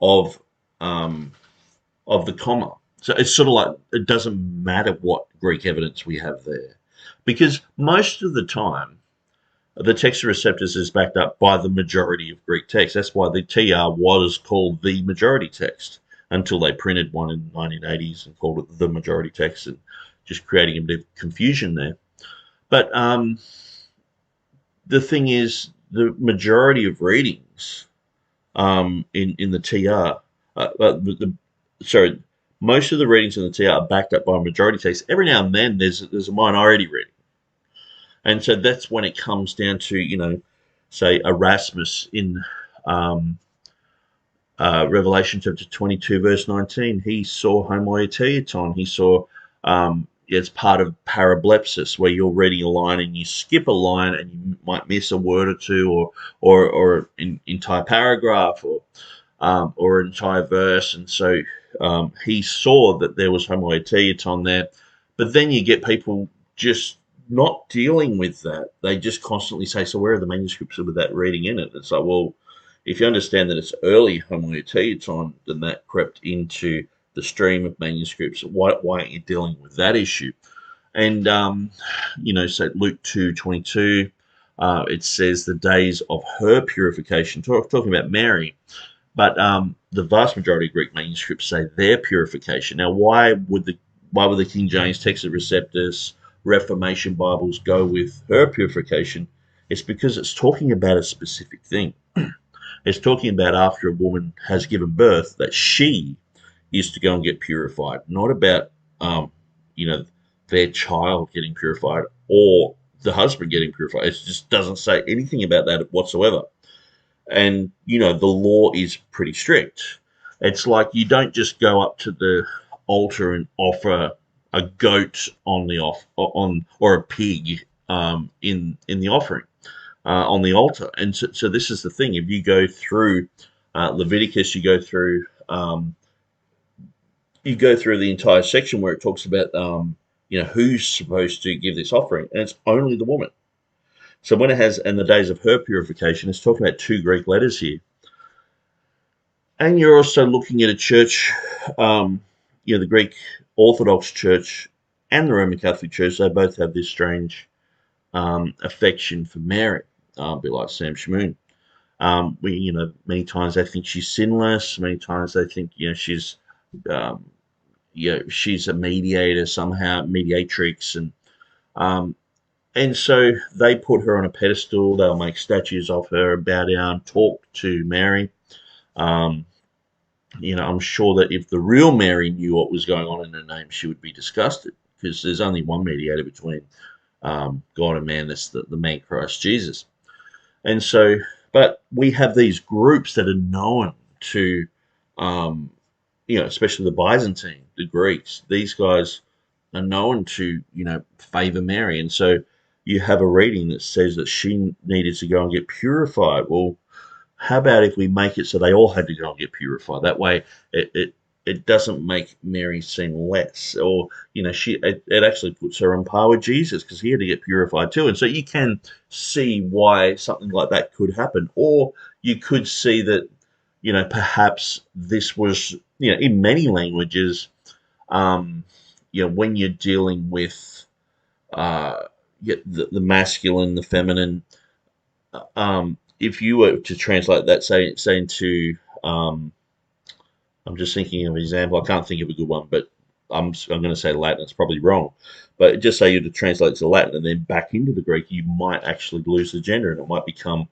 of the comma? So it's sort of like it doesn't matter what Greek evidence we have there, because most of the time the Textus Receptus is backed up by the majority of Greek text. That's why the TR was called the majority text until they printed one in the 1980s and called it the majority text, and just creating a bit of confusion there. But the thing is, the majority of readings in the TR, most of the readings in the TR are backed up by a majority text. Every now and then there's a minority reading. And so that's when it comes down to, say Erasmus in Revelation chapter 22, verse 19. He saw homoioteiton. He saw it's part of parablepsis, where you're reading a line and you skip a line and you might miss a word or two, or an entire paragraph, or an entire verse. And so he saw that there was homoioteiton there. But then you get people just not dealing with that. They just constantly say, so where are the manuscripts with that reading in it? It's like, well, if you understand that it's early Homoioutia time, then that crept into the stream of manuscripts. Why aren't you dealing with that issue? And so Luke 2:22, it says the days of her purification, talking about Mary. But the vast majority of Greek manuscripts say their purification. Now, why would the King James, Textus Receptus, Reformation Bibles go with her purification? It's because it's talking about a specific thing. It's talking about after a woman has given birth that she is to go and get purified, not about um, you know their child getting purified or the husband getting purified. It just doesn't say anything about that whatsoever. And the law is pretty strict. It's like you don't just go up to the altar and offer a goat on the off on or a pig in the offering on the altar. And so this is the thing. If you go through Leviticus, you go through the entire section where it talks about who's supposed to give this offering, and it's only the woman. So when it has "and the days of her purification," it's talking about two Greek letters here, and you're also looking at a church, the Greek Orthodox Church and the Roman Catholic Church. They both have this strange affection for Mary, a bit like Sam Shamoon. Many times they think she's sinless. Many times they think, um, she's a mediator somehow, mediatrix, and so they put her on a pedestal. They'll make statues of her, bow down, talk to Mary. Um, I'm sure that if the real Mary knew what was going on in her name, she would be disgusted because there's only one mediator between God and man. That's the man Christ Jesus. And so, but we have these groups that are known to, especially the Byzantine, the Greeks. These guys are known to, favor Mary. And so you have a reading that says that she needed to go and get purified. Well, how about if we make it so they all had to go and get purified? That way it doesn't make Mary seem less, or it actually puts her on par with Jesus because he had to get purified too. And so you can see why something like that could happen, or you could see that perhaps this was in many languages, when you're dealing with the masculine, the feminine. If you were to translate that, say into, I'm just thinking of an example. I can't think of a good one, but I'm going to say Latin. It's probably wrong, but just say you to translate to Latin and then back into the Greek, you might actually lose the gender, and it might become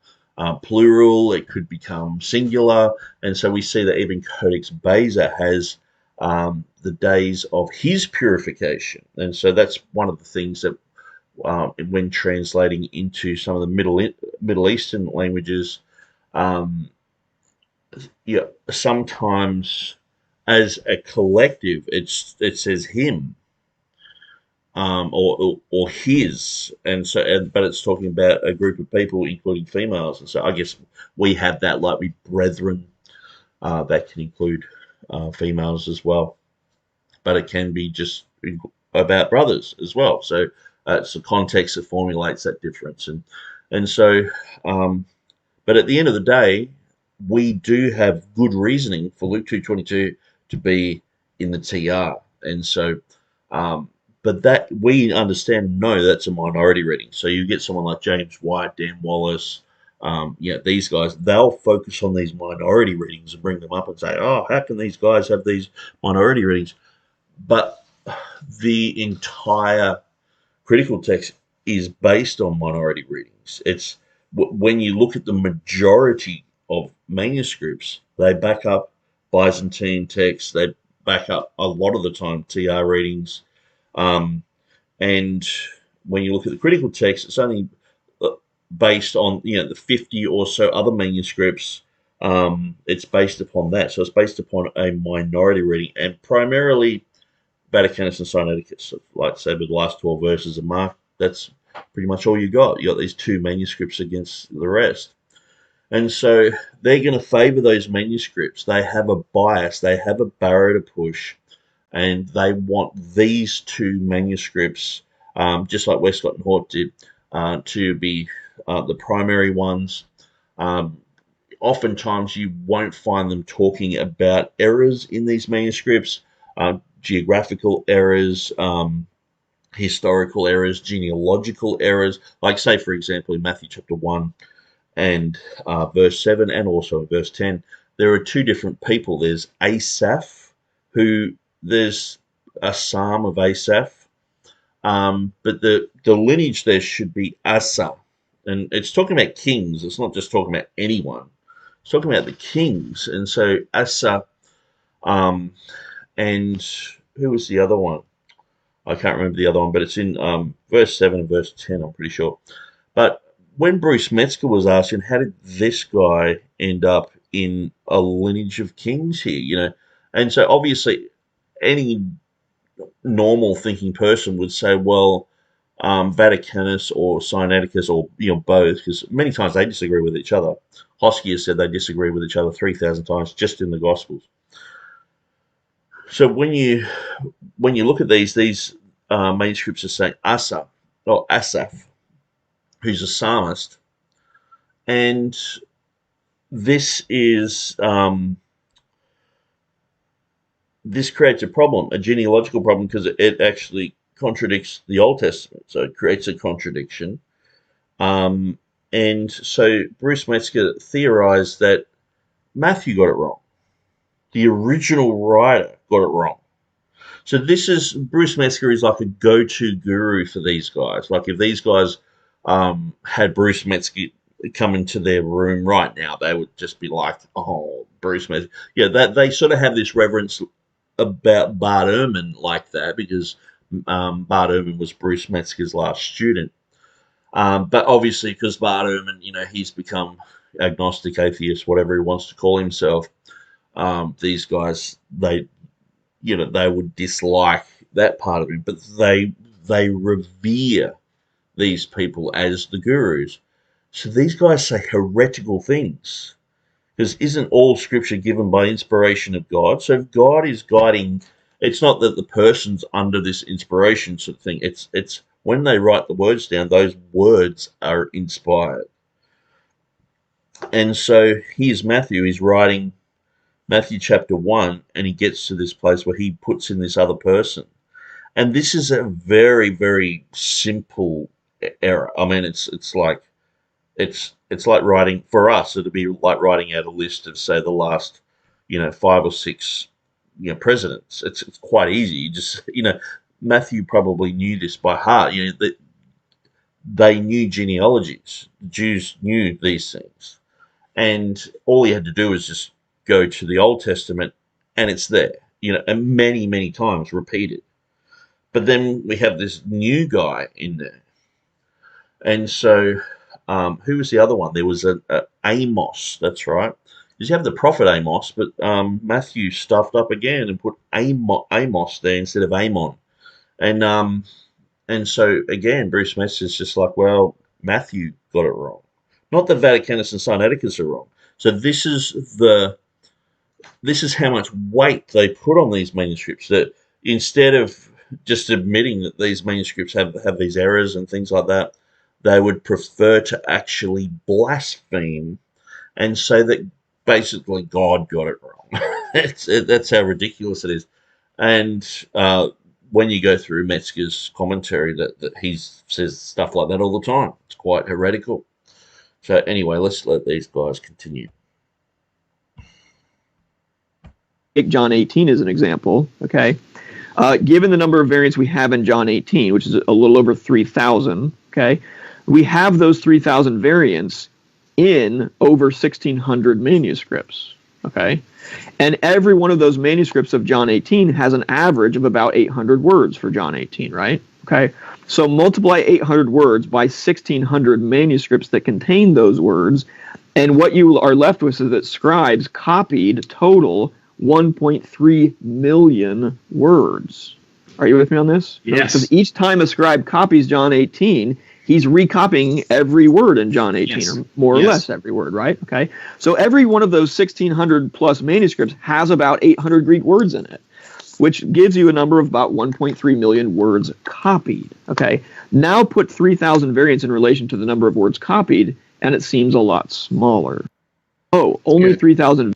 plural. It could become singular, and so we see that even Codex Beza has the days of his purification, and so that's one of the things that when translating into some of the Middle Eastern languages, sometimes as a collective, it says him, or his, but it's talking about a group of people, including females, and so I guess we have that, like we brethren, that can include females as well, but it can be just about brothers as well. So it's the context that formulates that difference, and so, but at the end of the day, we do have good reasoning for Luke 2:22 to be in the TR, and so, but that we understand and know that's a minority reading. So you get someone like James White, Dan Wallace, these guys, they'll focus on these minority readings and bring them up and say, oh, how can these guys have these minority readings? But the entire critical text is based on minority readings. It's when you look at the majority of manuscripts, they back up Byzantine texts. They back up a lot of the time TR readings, and when you look at the critical text, it's only based on the 50 or so other manuscripts. It's based upon that, so it's based upon a minority reading, and primarily Vaticanus and Sinaiticus. Like I said, with the last 12 verses of Mark, that's pretty much all you got. You got these two manuscripts against the rest. And so they're going to favor those manuscripts. They have a bias, they have a barrier to push, and they want these two manuscripts, just like Westcott and Hort did, to be the primary ones. oftentimes you won't find them talking about errors in these manuscripts, geographical errors, historical errors, genealogical errors. Like, say, for example, in Matthew chapter 1 and verse 7, and also in verse 10, there are two different people. There's Asaph, there's a psalm of Asaph, but the lineage there should be Asa. And it's talking about kings. It's not just talking about anyone. It's talking about the kings. And so Asa, and who was the other one? I can't remember the other one, but it's in verse 7 and verse 10, I'm pretty sure. But when Bruce Metzger was asking, how did this guy end up in a lineage of kings here, And so obviously any normal thinking person would say, well, Vaticanus or Sinaiticus or both, because many times they disagree with each other. Hosky has said they disagree with each other 3,000 times just in the Gospels. So when you look at these manuscripts are saying Asa or Asaph, who's a psalmist, and this is this creates a problem, a genealogical problem, because it actually contradicts the Old Testament. So it creates a contradiction. And so Bruce Metzger theorized that Matthew got it wrong. The original writer got it wrong. So Bruce Metzger is like a go-to guru for these guys. Like if these guys had Bruce Metzger come into their room right now, they would just be like, oh, Bruce Metzger. Yeah, they sort of have this reverence about Bart Ehrman like that, because Bart Ehrman was Bruce Metzger's last student. But obviously, because Bart Ehrman, he's become agnostic, atheist, whatever he wants to call himself, these guys, they would dislike that part of him, but they revere these people as the gurus. So these guys say heretical things, because isn't all scripture given by inspiration of God? So if God is guiding, it's not that the person's under this inspiration sort of thing. It's when they write the words down, those words are inspired. And so here's Matthew. He's writing Matthew chapter 1, and he gets to this place where he puts in this other person. And this is a very, very simple error. I mean, it's like writing, for us, it'd be like writing out a list of, say, the last, 5 or 6, presidents. It's quite easy. You just, Matthew probably knew this by heart. That they knew genealogies. The Jews knew these things. And all he had to do was just go to the Old Testament, and it's there, and many, many times repeated. But then we have this new guy in there. And so who was the other one? There was a Amos, that's right. You have the prophet Amos, but Matthew stuffed up again and put Amos there instead of Amon. And so, again, Bruce Metzger's just like, well, Matthew got it wrong. Not that Vaticanus and Sinaiticus are wrong. So this is how much weight they put on these manuscripts, that instead of just admitting that these manuscripts have these errors and things like that, they would prefer to actually blaspheme and say that basically God got it wrong. That's how ridiculous it is. And when you go through Metzger's commentary, that he says stuff like that all the time. It's quite heretical. So anyway, let's let these guys continue. Take John 18 as an example, okay? Given the number of variants we have in John 18, which is a little over 3,000, okay, we have those 3,000 variants in over 1,600 manuscripts, okay? And every one of those manuscripts of John 18 has an average of about 800 words for John 18, right? Okay, so multiply 800 words by 1,600 manuscripts that contain those words, and what you are left with is that scribes copied total 1.3 million words. Are you with me on this? Yes. Because each time a scribe copies John 18, he's recopying every word in John 18, yes, or more or less every word, right? Okay. So every one of those 1,600 plus manuscripts has about 800 Greek words in it, which gives you a number of about 1.3 million words copied. Okay. Now put 3,000 variants in relation to the number of words copied, and it seems a lot smaller. Oh, only Good. 3,000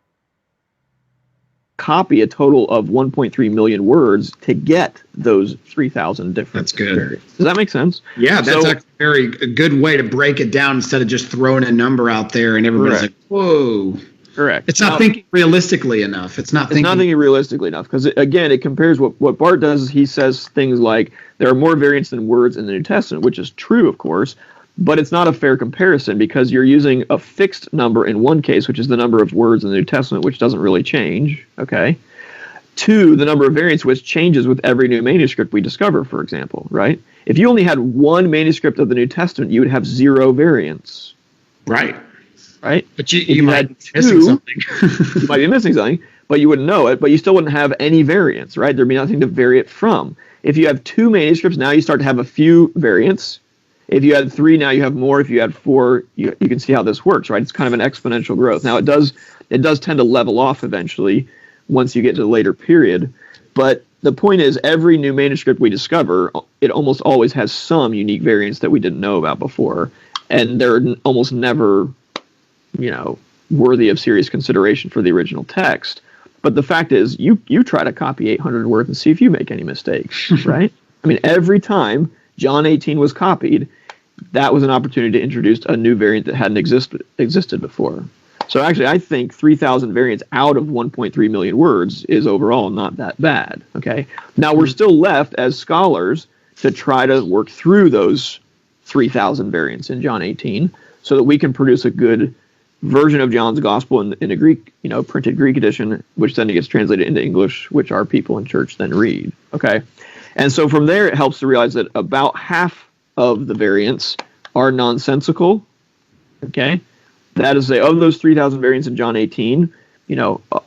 copy a total of 1.3 million words to get those 3,000 different That's good. variants. Does that make sense? Yeah, that's So, a good way to break it down instead of just throwing a number out there and everybody's correct. like, whoa. Correct. It's not thinking realistically enough. It's not It's not thinking realistically enough because, again, it compares what Bart does is he says things like there are more variants than words in the New Testament, which is true, of course, but it's not a fair comparison because you're using a fixed number in one case, which is the number of words in the New Testament, which doesn't really change, okay? To the number of variants, which changes with every new manuscript we discover, for example, right? If you only had one manuscript of the New Testament, you would have 0 variants. right. Right? But you might be two, missing something. you might be missing something, but you wouldn't know it, but you still wouldn't have any variants, right? There'd be nothing to vary it from. If you have 2 manuscripts, now you start to have a few variants. If you had 3, now you have more. If you had 4, you can see how this works, right? It's kind of an exponential growth. Now, it does tend to level off eventually once you get to the later period, but the point is every new manuscript we discover, it almost always has some unique variants that we didn't know about before, and they're almost never, worthy of serious consideration for the original text. But the fact is, you try to copy 800 words and see if you make any mistakes, right? I mean, every time John 18 was copied, that was an opportunity to introduce a new variant that hadn't existed before. So actually, I think 3,000 variants out of 1.3 million words is overall not that bad, okay? Now, we're still left as scholars to try to work through those 3,000 variants in John 18 so that we can produce a good version of John's gospel in a Greek, printed Greek edition, which then gets translated into English, which our people in church then read, okay? And so from there, it helps to realize that about half of the variants are nonsensical, okay? That is, of those 3,000 variants in John 18,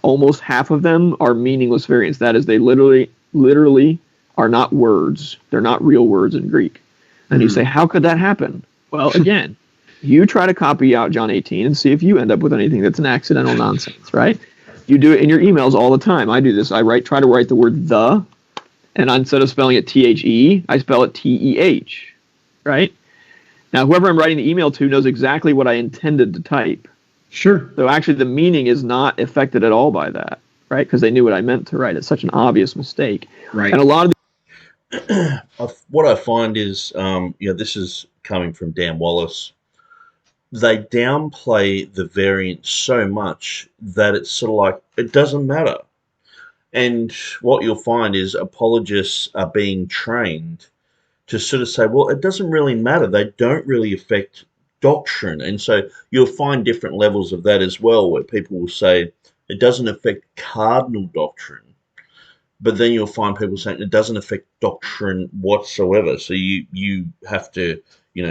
almost half of them are meaningless variants. That is, they literally are not words. They're not real words in Greek. And you say, how could that happen? Well, again, you try to copy out John 18 and see if you end up with anything that's an accidental nonsense, right? You do it in your emails all the time. I do this. I try to write the word the, and instead of spelling it T-H-E, I spell it T-E-H, right? Now, whoever I'm writing the email to knows exactly what I intended to type. Sure. So actually, the meaning is not affected at all by that, right? Because they knew what I meant to write. It's such an obvious mistake. Right. And a lot of What I find is, this is coming from Dan Wallace. They downplay the variant so much that it's sort of like it doesn't matter. And what you'll find is apologists are being trained to sort of say, well, it doesn't really matter. They don't really affect doctrine. And so you'll find different levels of that as well, where people will say it doesn't affect cardinal doctrine. But then you'll find people saying it doesn't affect doctrine whatsoever. So you have to,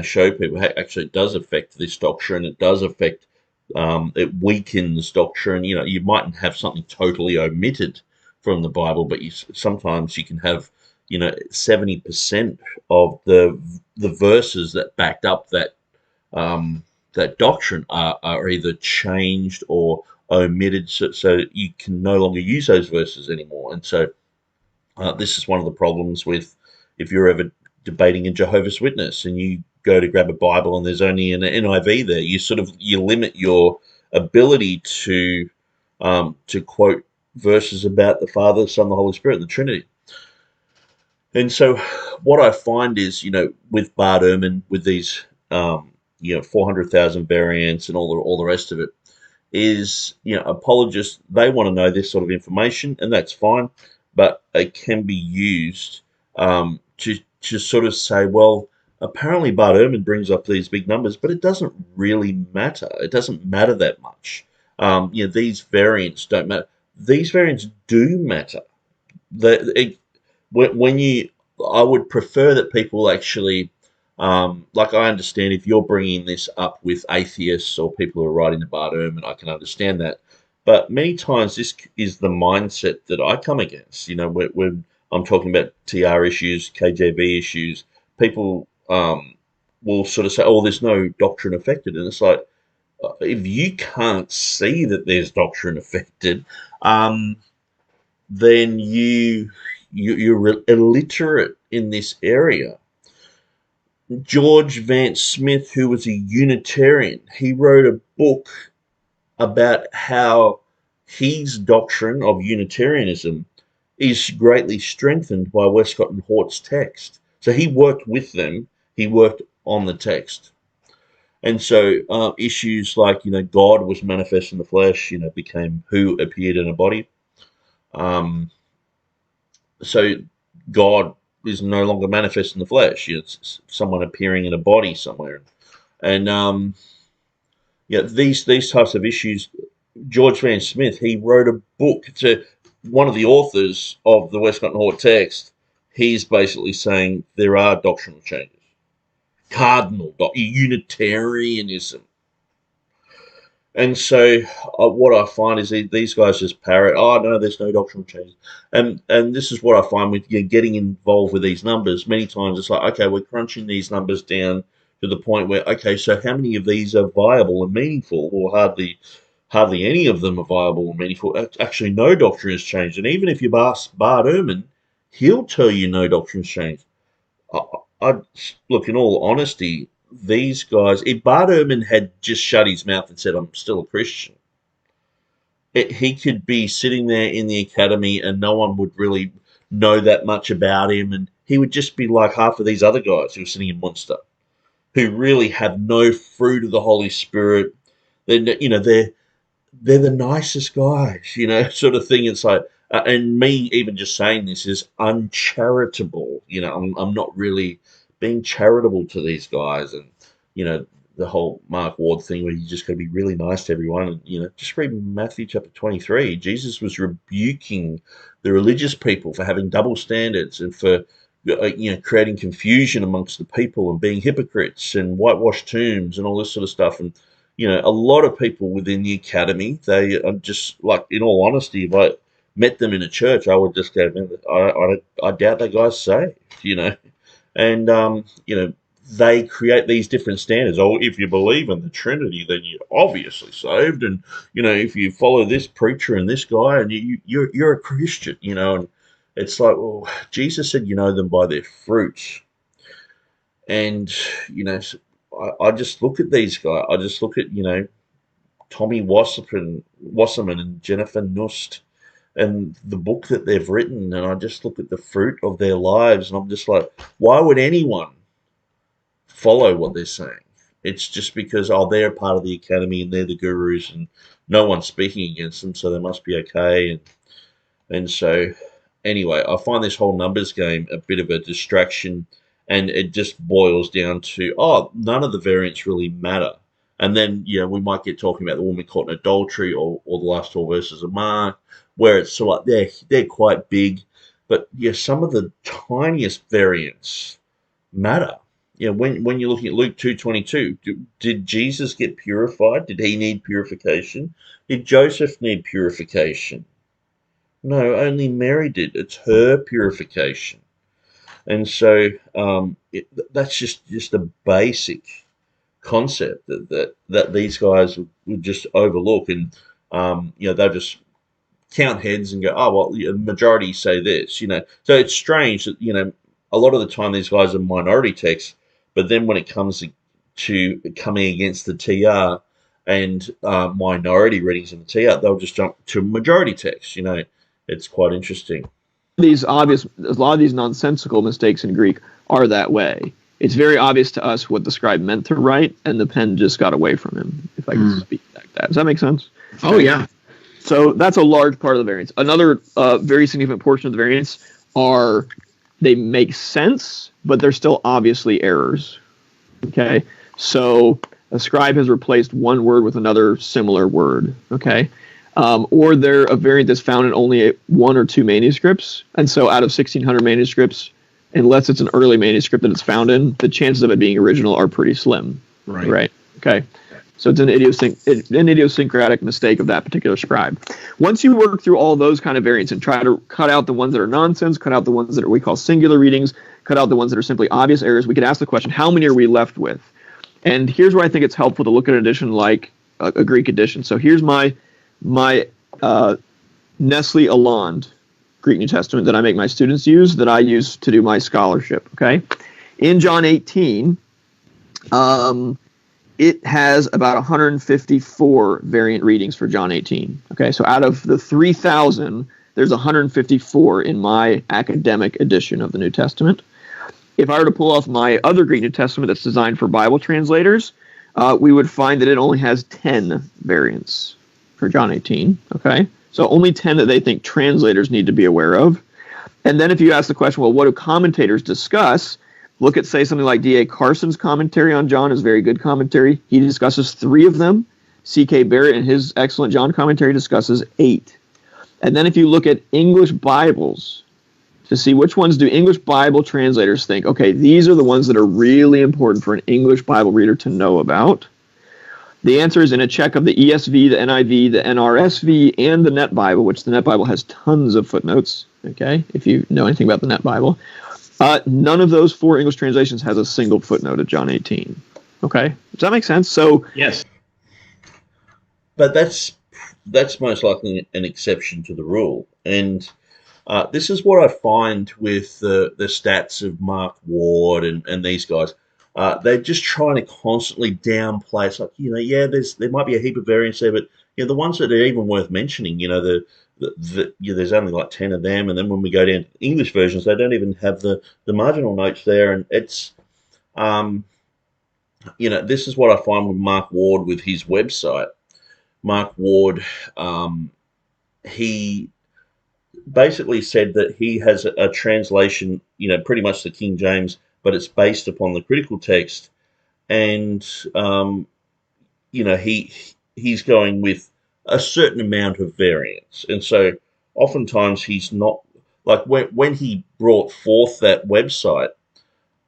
show people, hey, actually it does affect this doctrine. It does affect, it weakens doctrine. You mightn't have something totally omitted from the Bible, but sometimes you can have 70% of the verses that backed up that doctrine are either changed or omitted, so you can no longer use those verses anymore. And so this is one of the problems with if you're ever debating a Jehovah's Witness and you go to grab a Bible and there's only an NIV there, you limit your ability to quote verses about the Father, the Son, the Holy Spirit, the Trinity. And so what I find is, with Bart Ehrman, with these, 400,000 variants and all the rest of it, is, apologists, they want to know this sort of information, and that's fine, but it can be used to sort of say, well, apparently Bart Ehrman brings up these big numbers, but it doesn't really matter. It doesn't matter that much. These variants don't matter. These variants do matter. When I would prefer that people actually, like I understand if you're bringing this up with atheists or people who are writing the Bart Ehrman, I can understand that. But many times this is the mindset that I come against. When I'm talking about TR issues, KJV issues, people will sort of say, "Oh, there's no doctrine affected," and it's like, if you can't see that there's doctrine affected, then you're illiterate in this area. George Vance Smith, who was a Unitarian, he wrote a book about how his doctrine of Unitarianism is greatly strengthened by Westcott and Hort's text. So he worked with them, he worked on the text. And so issues like, God was manifest in the flesh, became who appeared in a body. Um, so God is no longer manifest in the flesh. It's someone appearing in a body somewhere. And these types of issues, George Van Smith, he wrote a book to one of the authors of the Westcott and Hort text. He's basically saying there are doctrinal changes. Unitarianism. And so what I find is these guys just parrot, oh, no, there's no doctrinal changes. And this is what I find with getting involved with these numbers. Many times it's like, okay, we're crunching these numbers down to the point where, okay, so how many of these are viable and meaningful? Or hardly any of them are viable and meaningful. Actually, no doctrine has changed. And even if you ask Bart Ehrman, he'll tell you no doctrine's changed. I look, in all honesty, these guys, if Bart Ehrman had just shut his mouth and said, I'm still a Christian, he could be sitting there in the academy and no one would really know that much about him. And he would just be like half of these other guys who are sitting in Munster, who really have no fruit of the Holy Spirit. They're the nicest guys, sort of thing. It's like, and me even just saying this is uncharitable. I'm not really being charitable to these guys, and the whole Mark Ward thing where you just got to be really nice to everyone. And just read Matthew chapter 23. Jesus was rebuking the religious people for having double standards and for creating confusion amongst the people and being hypocrites and whitewashed tombs and all this sort of stuff. And a lot of people within the academy, they are just like, in all honesty, if I met them in a church, I would just go, man, I doubt that guy's saved, and they create these different standards. Oh, if you believe in the Trinity, then you're obviously saved, and if you follow this preacher and this guy, and you're a Christian, and it's like, well, Jesus said, you know them by their fruits, and I just look at these guys. I just look at Tommy Wasserman and Jennifer Nust and the book that they've written, and I just look at the fruit of their lives, and I'm just like, why would anyone follow what they're saying? It's just because, they're part of the academy and they're the gurus and no one's speaking against them, so they must be okay. And so, anyway, I find this whole numbers game a bit of a distraction, and it just boils down to, none of the variants really matter. And then, we might get talking about the woman caught in adultery or the last 12 verses of Mark, where it's sort of like they're quite big. But, some of the tiniest variants matter. When you're looking at Luke 2:22, did Jesus get purified? Did he need purification? Did Joseph need purification? No, only Mary did. It's her purification. And so that's just a basic concept that these guys would just overlook, and they'll just count heads and go, oh well, the majority say this, So it's strange that a lot of the time these guys are minority texts, but then when it comes to coming against the TR and minority readings in the TR, they'll just jump to majority text. It's quite interesting. A lot of these nonsensical mistakes in Greek are that way. It's very obvious to us what the scribe meant to write, and the pen just got away from him, if I can speak like that. Does that make sense? Oh, yeah. So that's a large part of the variance. Another very significant portion of the variance are they make sense, but they're still obviously errors. Okay? So a scribe has replaced one word with another similar word. Okay? Or they're a variant that's found in only one or two manuscripts. And so out of 1,600 manuscripts, unless it's an early manuscript that it's found in, the chances of it being original are pretty slim. Right? Okay. So it's an idiosyncratic mistake of that particular scribe. Once you work through all those kind of variants and try to cut out the ones that are nonsense, cut out the ones that we call singular readings, cut out the ones that are simply obvious errors, we could ask the question, how many are we left with? And here's where I think it's helpful to look at an edition like a Greek edition. So here's my Nestle Aland Greek New Testament that I make my students use, that I use to do my scholarship. Okay, in John 18, it has about 154 variant readings for John 18. Okay, so out of the 3,000, there's 154 in my academic edition of the New Testament. If I were to pull off my other Greek New Testament that's designed for Bible translators, we would find that it only has 10 variants for John 18. Okay, so only 10 that they think translators need to be aware of. And then if you ask the question, well, what do commentators discuss? Look at, say, something like D.A. Carson's commentary on John is very good commentary. He discusses 3 of them. C.K. Barrett in his excellent John commentary discusses 8. And then if you look at English Bibles to see which ones do English Bible translators think, okay, these are the ones that are really important for an English Bible reader to know about. The answer is in a check of the ESV, the NIV, the NRSV, and the Net Bible, which the Net Bible has tons of footnotes, okay, if you know anything about the Net Bible. None of those 4 English translations has a single footnote of John 18. Okay, does that make sense? So Yes. But that's most likely an exception to the rule. And this is what I find with the stats of Mark Ward and these guys. They're just trying to constantly downplay. It's like, yeah, there might be a heap of variants there, but the ones that are even worth mentioning, there's only like 10 of them. And then when we go down to English versions, they don't even have the marginal notes there. And it's, this is what I find with Mark Ward with his website. Mark Ward, he basically said that he has a translation, pretty much the King James, but it's based upon the critical text, and he's going with a certain amount of variance, and so oftentimes he's not like when he brought forth that website,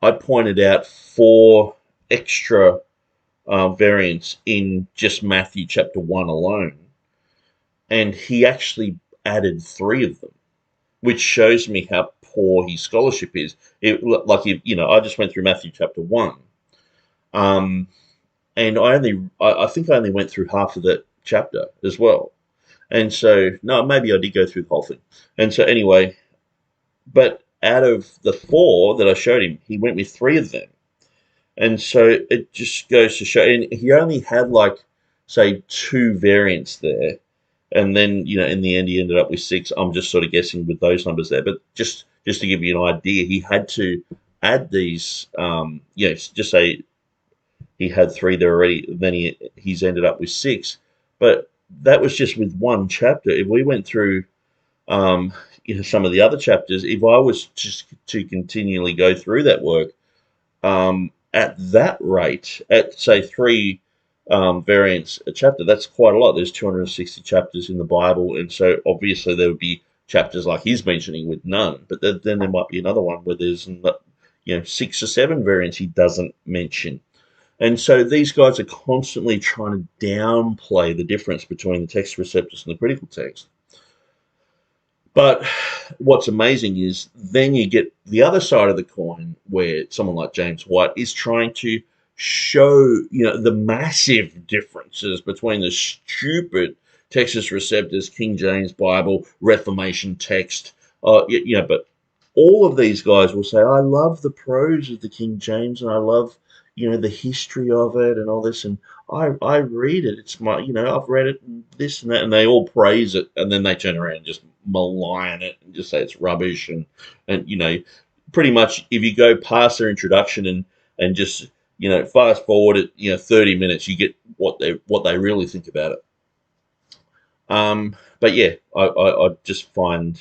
I pointed out 4 extra variants in just Matthew chapter 1 alone, and he actually added 3 of them, which shows me how poor his scholarship is. I just went through Matthew chapter 1, and I think I only went through half of that chapter as well, and so no, maybe I did go through the whole thing, and so anyway, but out of the 4 that I showed him, he went with 3 of them. And so it just goes to show, and he only had say 2 variants there, and then in the end he ended up with 6. I'm just sort of guessing with those numbers there, but just to give you an idea, he had to add these. Just say he had 3 there already, then he's ended up with 6, but that was just with one chapter. If we went through, some of the other chapters, if I was just to continually go through that work, at that rate, at say 3 variants a chapter, that's quite a lot. There's 260 chapters in the Bible, and so obviously there would be chapters like he's mentioning with none. But then there might be another one where there's 6 or 7 variants he doesn't mention. And so these guys are constantly trying to downplay the difference between the text receptus and the critical text. But what's amazing is then you get the other side of the coin where someone like James White is trying to show, the massive differences between the stupid Textus Receptus, King James Bible, Reformation text, but all of these guys will say, I love the prose of the King James and I love, the history of it and all this, and I read it. It's my, I've read it and this and that, and they all praise it, and then they turn around and just malign it and just say it's rubbish, and pretty much if you go past their introduction and just fast forward it 30 minutes, you get what they really think about it. But yeah, I just find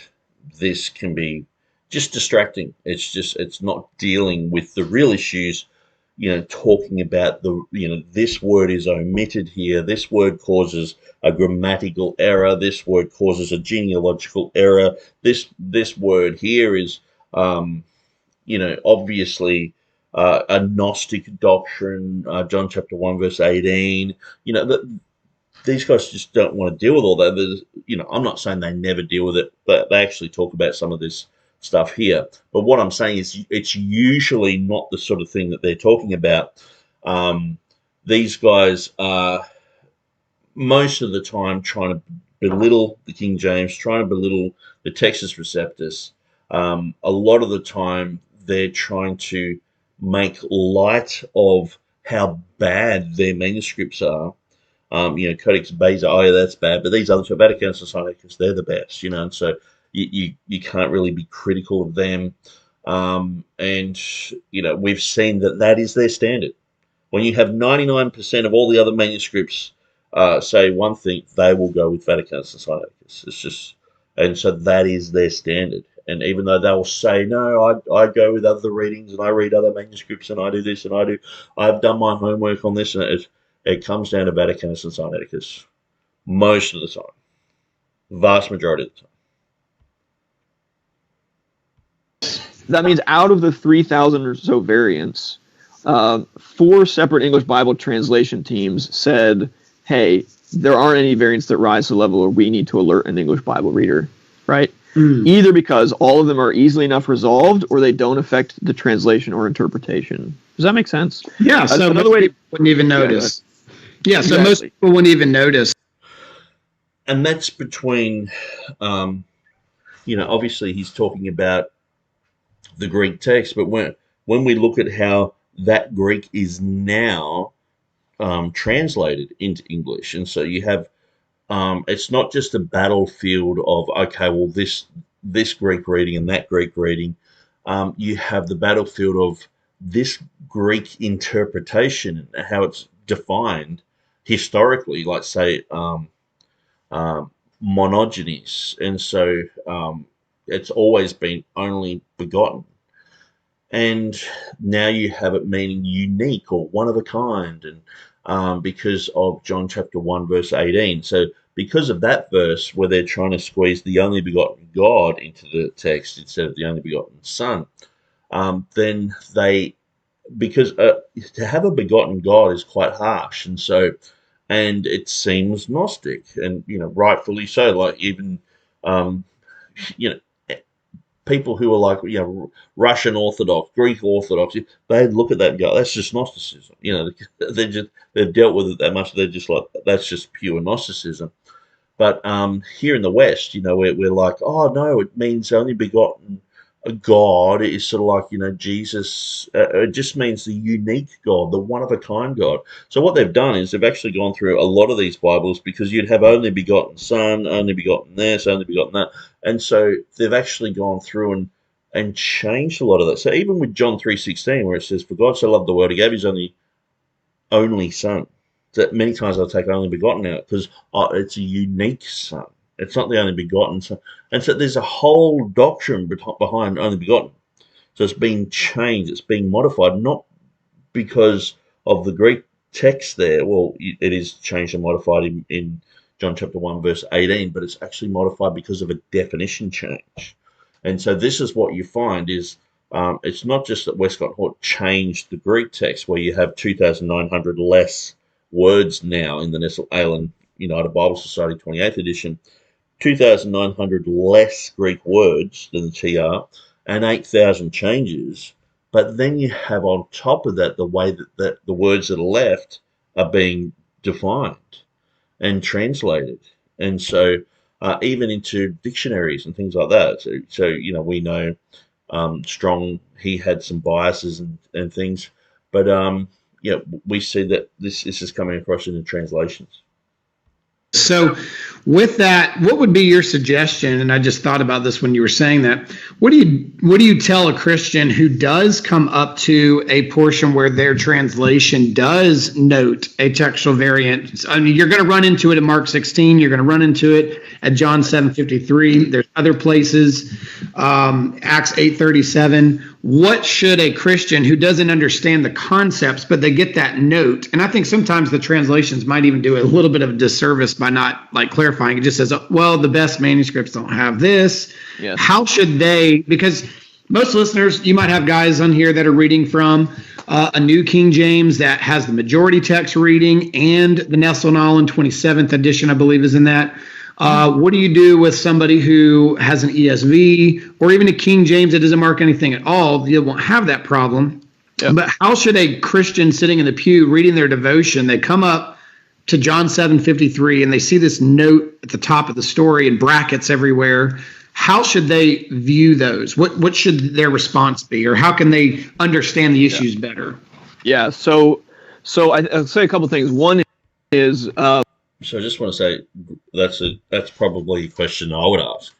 this can be just distracting. It's not dealing with the real issues. Talking about this word is omitted here. This word causes a grammatical error. This word causes a genealogical error. This word here is, obviously a Gnostic doctrine. John chapter 1 verse 18. These guys just don't want to deal with all that. I'm not saying they never deal with it, but they actually talk about some of this stuff here. But what I'm saying is it's usually not the sort of thing that they're talking about. These guys are most of the time trying to belittle the King James, trying to belittle the Textus Receptus. A lot of the time they're trying to make light of how bad their manuscripts are. Codex Beza, oh yeah, that's bad, but these others, Vatican Sinaiticus, they're the best, and so you can't really be critical of them. And we've seen that is their standard. When you have 99% of all the other manuscripts say one thing, they will go with Vatican Sinaiticus. It's just, and so that is their standard. And even though they'll say, no, I go with other readings and I read other manuscripts and I do this and I've done my homework on this, and it comes down to Vatican and Sinaiticus most of the time, vast majority of the time. That means out of the 3,000 or so variants, 4 separate English Bible translation teams said, hey, there aren't any variants that rise to the level where we need to alert an English Bible reader, right? Either because all of them are easily enough resolved or they don't affect the translation or interpretation. Does that make sense? Yeah, so another way to wouldn't even notice. Yeah, so exactly. Most people wouldn't even notice. And that's between, obviously he's talking about the Greek text, but when we look at how that Greek is now translated into English, and so you have, it's not just a battlefield of, okay, well, this Greek reading and that Greek reading. You have the battlefield of this Greek interpretation and how it's defined historically, like say monogenes, and so it's always been only begotten, and now you have it meaning unique or one of a kind, and because of John chapter 1 verse 18. So because of that verse where they're trying to squeeze the only begotten God into the text instead of the only begotten Son, then because to have a begotten God is quite harsh, and it seems Gnostic, and rightfully so. Like even people who are like Russian Orthodox, Greek Orthodox, they look at that and go, that's just Gnosticism. They've dealt with it that much. They're just like, that's just pure Gnosticism. But here in the West, we're like, oh no, it means only begotten God. Is sort of like, Jesus. It just means the unique God, the one of a kind God. So what they've done is they've actually gone through a lot of these Bibles, because you'd have only begotten Son, only begotten this, only begotten that, and so they've actually gone through and changed a lot of that. So even with John 3:16, where it says, "For God so loved the world, He gave His only Son." So many times I'll take only begotten out because it's a unique Son. It's not the only begotten Son. And so there's a whole doctrine behind only begotten. So it's being changed, it's being modified, not because of the Greek text there. Well, it is changed and modified in John chapter 1 verse 18, but it's actually modified because of a definition change. And so this is what you find is, it's not just that Westcott Hort changed the Greek text, where you have 2,900 less words now in the Nestle Aland United Bible Society 28th edition, 2,900 less Greek words than the TR, and 8,000 changes. But then you have on top of that the way that the words that are left are being defined and translated. And so even into dictionaries and things like that. So we know Strong, he had some biases and things. But we see that this is coming across in the translations. So with that, what would be your suggestion? And I just thought about this when you were saying that. What do you tell a Christian who does come up to a portion where their translation does note a textual variant? I mean, you're going to run into it at Mark 16. You're going to run into it at John 7:53. There's other places, Acts 8:37. What should a Christian who doesn't understand the concepts, but they get that note? And I think sometimes the translations might even do a little bit of a disservice by not clarifying. It just says, well, the best manuscripts don't have this. Yes. How should they, because most listeners, you might have guys on here that are reading from a New King James that has the majority text reading, and the Nestle Aland 27th edition, I believe, is in that. What do you do with somebody who has an ESV or even a King James that doesn't mark anything at all? You won't have that problem. Yep. But how should a Christian sitting in the pew reading their devotion, they come up to John 7:53 and they see this note at the top of the story in brackets everywhere? How should they view those? What should their response be, or how can they understand the issues better? Yeah, so So I'll say a couple things. One is So I just want to say that's probably a question I would ask.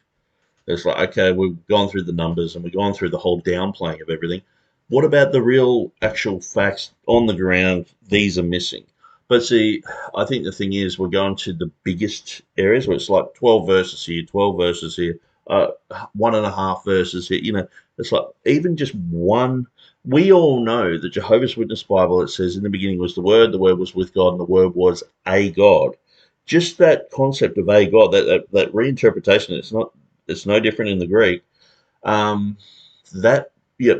It's like, okay, we've gone through the numbers and we've gone through the whole downplaying of everything. What about the real actual facts on the ground? These are missing. But see, I think the thing is we're going to the biggest areas where it's like 12 verses here, 12 verses here, 1.5 verses here. It's like even just one. We all know the Jehovah's Witness Bible, it says in the beginning was the Word was with God, and the Word was a God. Just that concept of a God, that reinterpretation, it's no different in the Greek. Um, that yeah,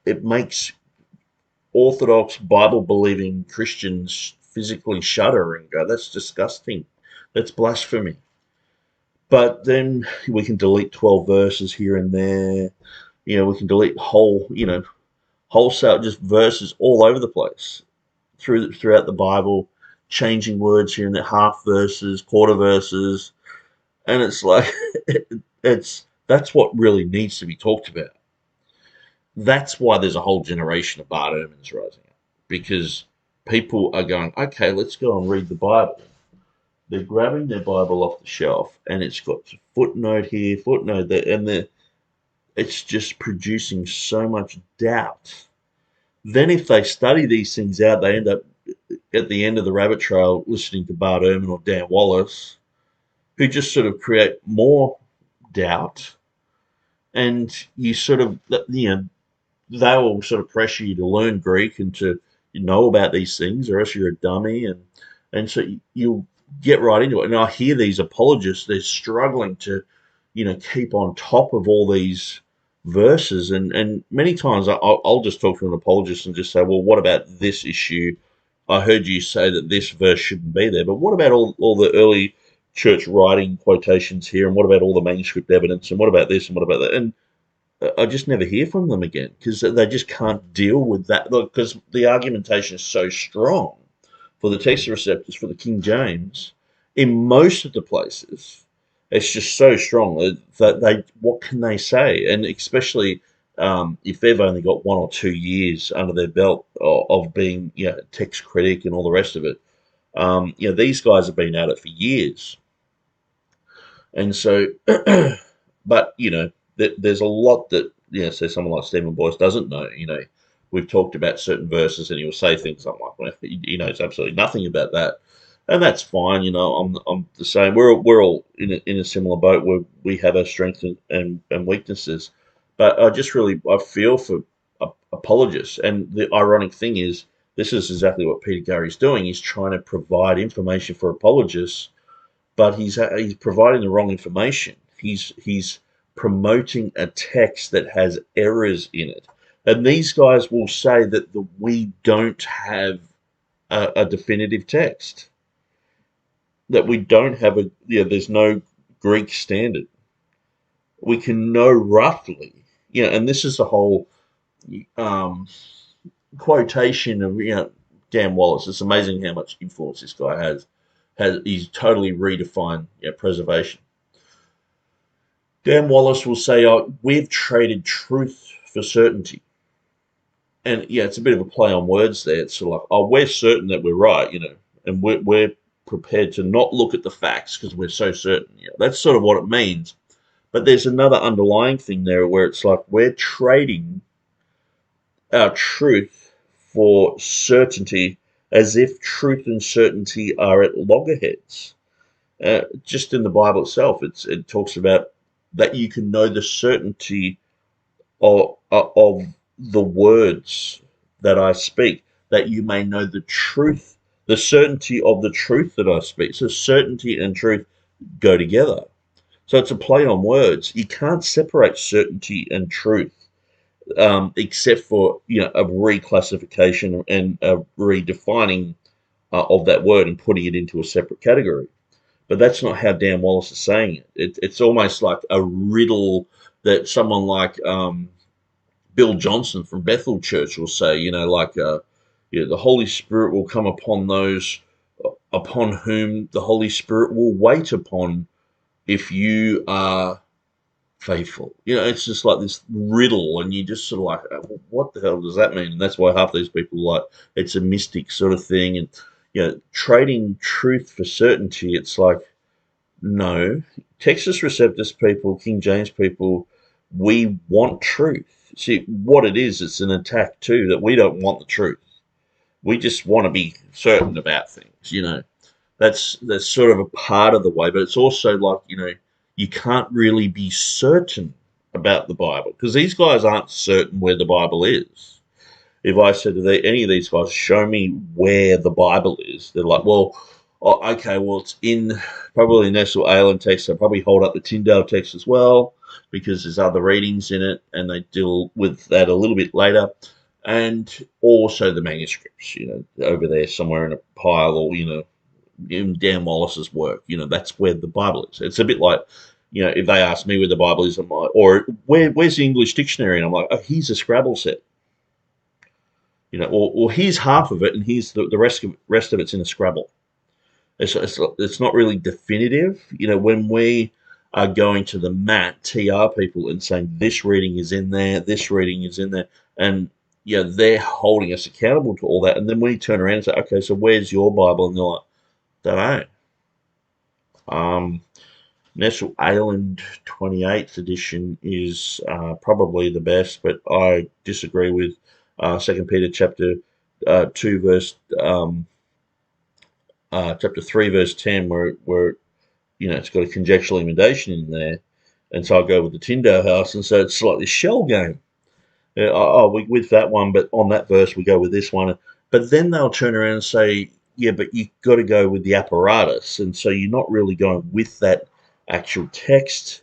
it makes Orthodox Bible believing Christians physically shudder and go, "That's disgusting. That's blasphemy." But then we can delete 12 verses here and there. We can delete wholesale just verses all over the place throughout the Bible, changing words here and there, half verses, quarter verses, and it's like that's what really needs to be talked about. That's why there's a whole generation of Bart Ehrmans rising up, because people are going, okay, let's go and read the Bible. They're grabbing their Bible off the shelf, and it's got footnote here, footnote there, and it's just producing so much doubt. Then, if they study these things out, they end up at the end of the rabbit trail listening to Bart Ehrman or Dan Wallace, who just sort of create more doubt. And you sort of, they will sort of pressure you to learn Greek and to know about these things, or else you're a dummy. And so you'll get right into it. And I hear these apologists, they're struggling to, keep on top of all these verses. And many times I'll just talk to an apologist and just say, well, what about this issue? I heard you say that this verse shouldn't be there, but what about all the early church writing quotations here? And what about all the manuscript evidence? And what about this? And what about that? And I just never hear from them again because they just can't deal with that. Because the argumentation is so strong for the text receptors for the King James in most of the places. It's just so strong that what can they say? And especially if they've only got 1 or 2 years under their belt of being text critic and all the rest of it. These guys have been at it for years, and so, but there's a lot that say someone like Stephen Boyce doesn't know. We've talked about certain verses, and he'll say things I'm like, well, he knows absolutely nothing about that, and that's fine. I'm the same. We're all in a similar boat where we have our strengths and weaknesses, but I feel for apologists, and the ironic thing is this is exactly what Peter Gurry's doing. He's trying to provide information for apologists, but he's providing the wrong information. He's promoting a text that has errors in it, and these guys will say that we don't have a definitive text, that we don't have there's no Greek standard. We can know roughly, and this is the whole quotation of Dan Wallace. It's amazing how much influence this guy has. He's totally redefined preservation. Dan Wallace will say, "Oh, we've traded truth for certainty," and it's a bit of a play on words there. It's sort of like, "Oh, we're certain that we're right," and we're prepared to not look at the facts because we're so certain. That's sort of what it means. But there's another underlying thing there where it's like we're trading our truth for certainty, as if truth and certainty are at loggerheads. Just in the Bible itself, it talks about that you can know the certainty of the words that I speak, that you may know the truth, the certainty of the truth that I speak. So certainty and truth go together. So it's a play on words. You can't separate certainty and truth, except for a reclassification and a redefining of that word and putting it into a separate category. But that's not how Dan Wallace is saying it. It's almost like a riddle that someone like Bill Johnson from Bethel Church will say. The Holy Spirit will come upon those upon whom the Holy Spirit will wait upon. If you are faithful. It's just like this riddle, and you just sort of like, what the hell does that mean? And that's why half these people are like, it's a mystic sort of thing. And, trading truth for certainty, it's like, no. Textus Receptus people, King James people, we want truth. See, what it is, it's an attack too, that we don't want the truth. We just want to be certain about things. That's sort of a part of the way, but it's also like, you can't really be certain about the Bible because these guys aren't certain where the Bible is. If I said to any of these guys, show me where the Bible is, they're like, well, okay, well, it's in probably Nestle Island text. I'll probably hold up the Tyndale text as well because there's other readings in it and they deal with that a little bit later. And also the manuscripts, over there somewhere in a pile or, in Dan Wallace's work. That's where the Bible is. It's a bit like, if they ask me where the Bible is, I'm like, or where's the English dictionary? And I'm like, oh, here's a Scrabble set. Or here's half of it, and here's the rest of it's in a Scrabble. It's not really definitive. When we are going to the TR people and saying this reading is in there, this reading is in there, and they're holding us accountable to all that. And then we turn around and say, okay, so where's your Bible? And they're like, don't know. Nestle Island 28th edition is probably the best, but I disagree with 2 Peter chapter 2 verse chapter 3 verse 10 where it's got a conjectural emendation in there, and so I go with the Tyndale house, and so it's like this shell game. We with that one, but on that verse we go with this one. But then they'll turn around and say, yeah, but you've got to go with the apparatus, and so you're not really going with that actual text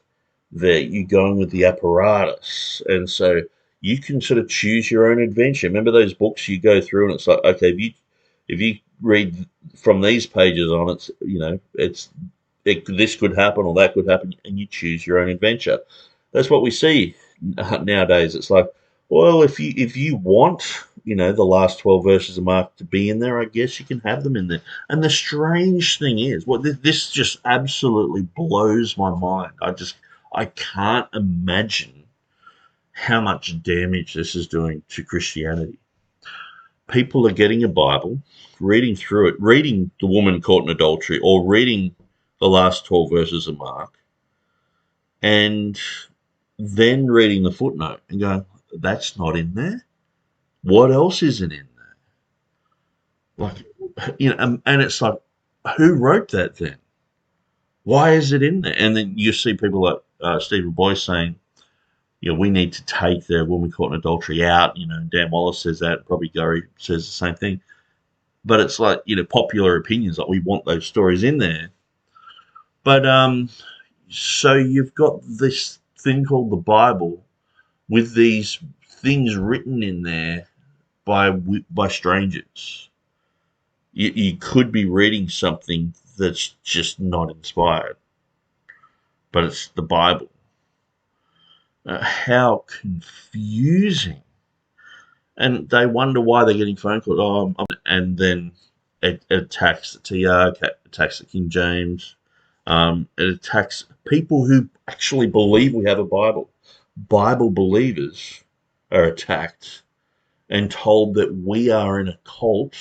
there. You're going with the apparatus, and so you can sort of choose your own adventure. Remember those books you go through, and it's like, okay, if you read from these pages on, this could happen or that could happen, and you choose your own adventure. That's what we see nowadays. It's like, well, if you want, the last 12 verses of Mark to be in there, I guess you can have them in there. And the strange thing is, this just absolutely blows my mind. I can't imagine how much damage this is doing to Christianity. People are getting a Bible, reading through it, reading the woman caught in adultery, or reading the last 12 verses of Mark, and then reading the footnote and going, that's not in there. What else isn't in there? Like, and it's like, who wrote that then? Why is it in there? And then you see people like Stephen Boyce saying, we need to take the woman caught in adultery out. Dan Wallace says that. Probably Gurry says the same thing. But it's like, popular opinions, like we want those stories in there. But so you've got this thing called the Bible with these things written in there by strangers. You could be reading something that's just not inspired, but it's the Bible. How confusing. And they wonder why they're getting phone calls. And then it attacks the TR, attacks the King James. It attacks people who actually believe we have a Bible. Bible believers are attacked and told that we are in a cult,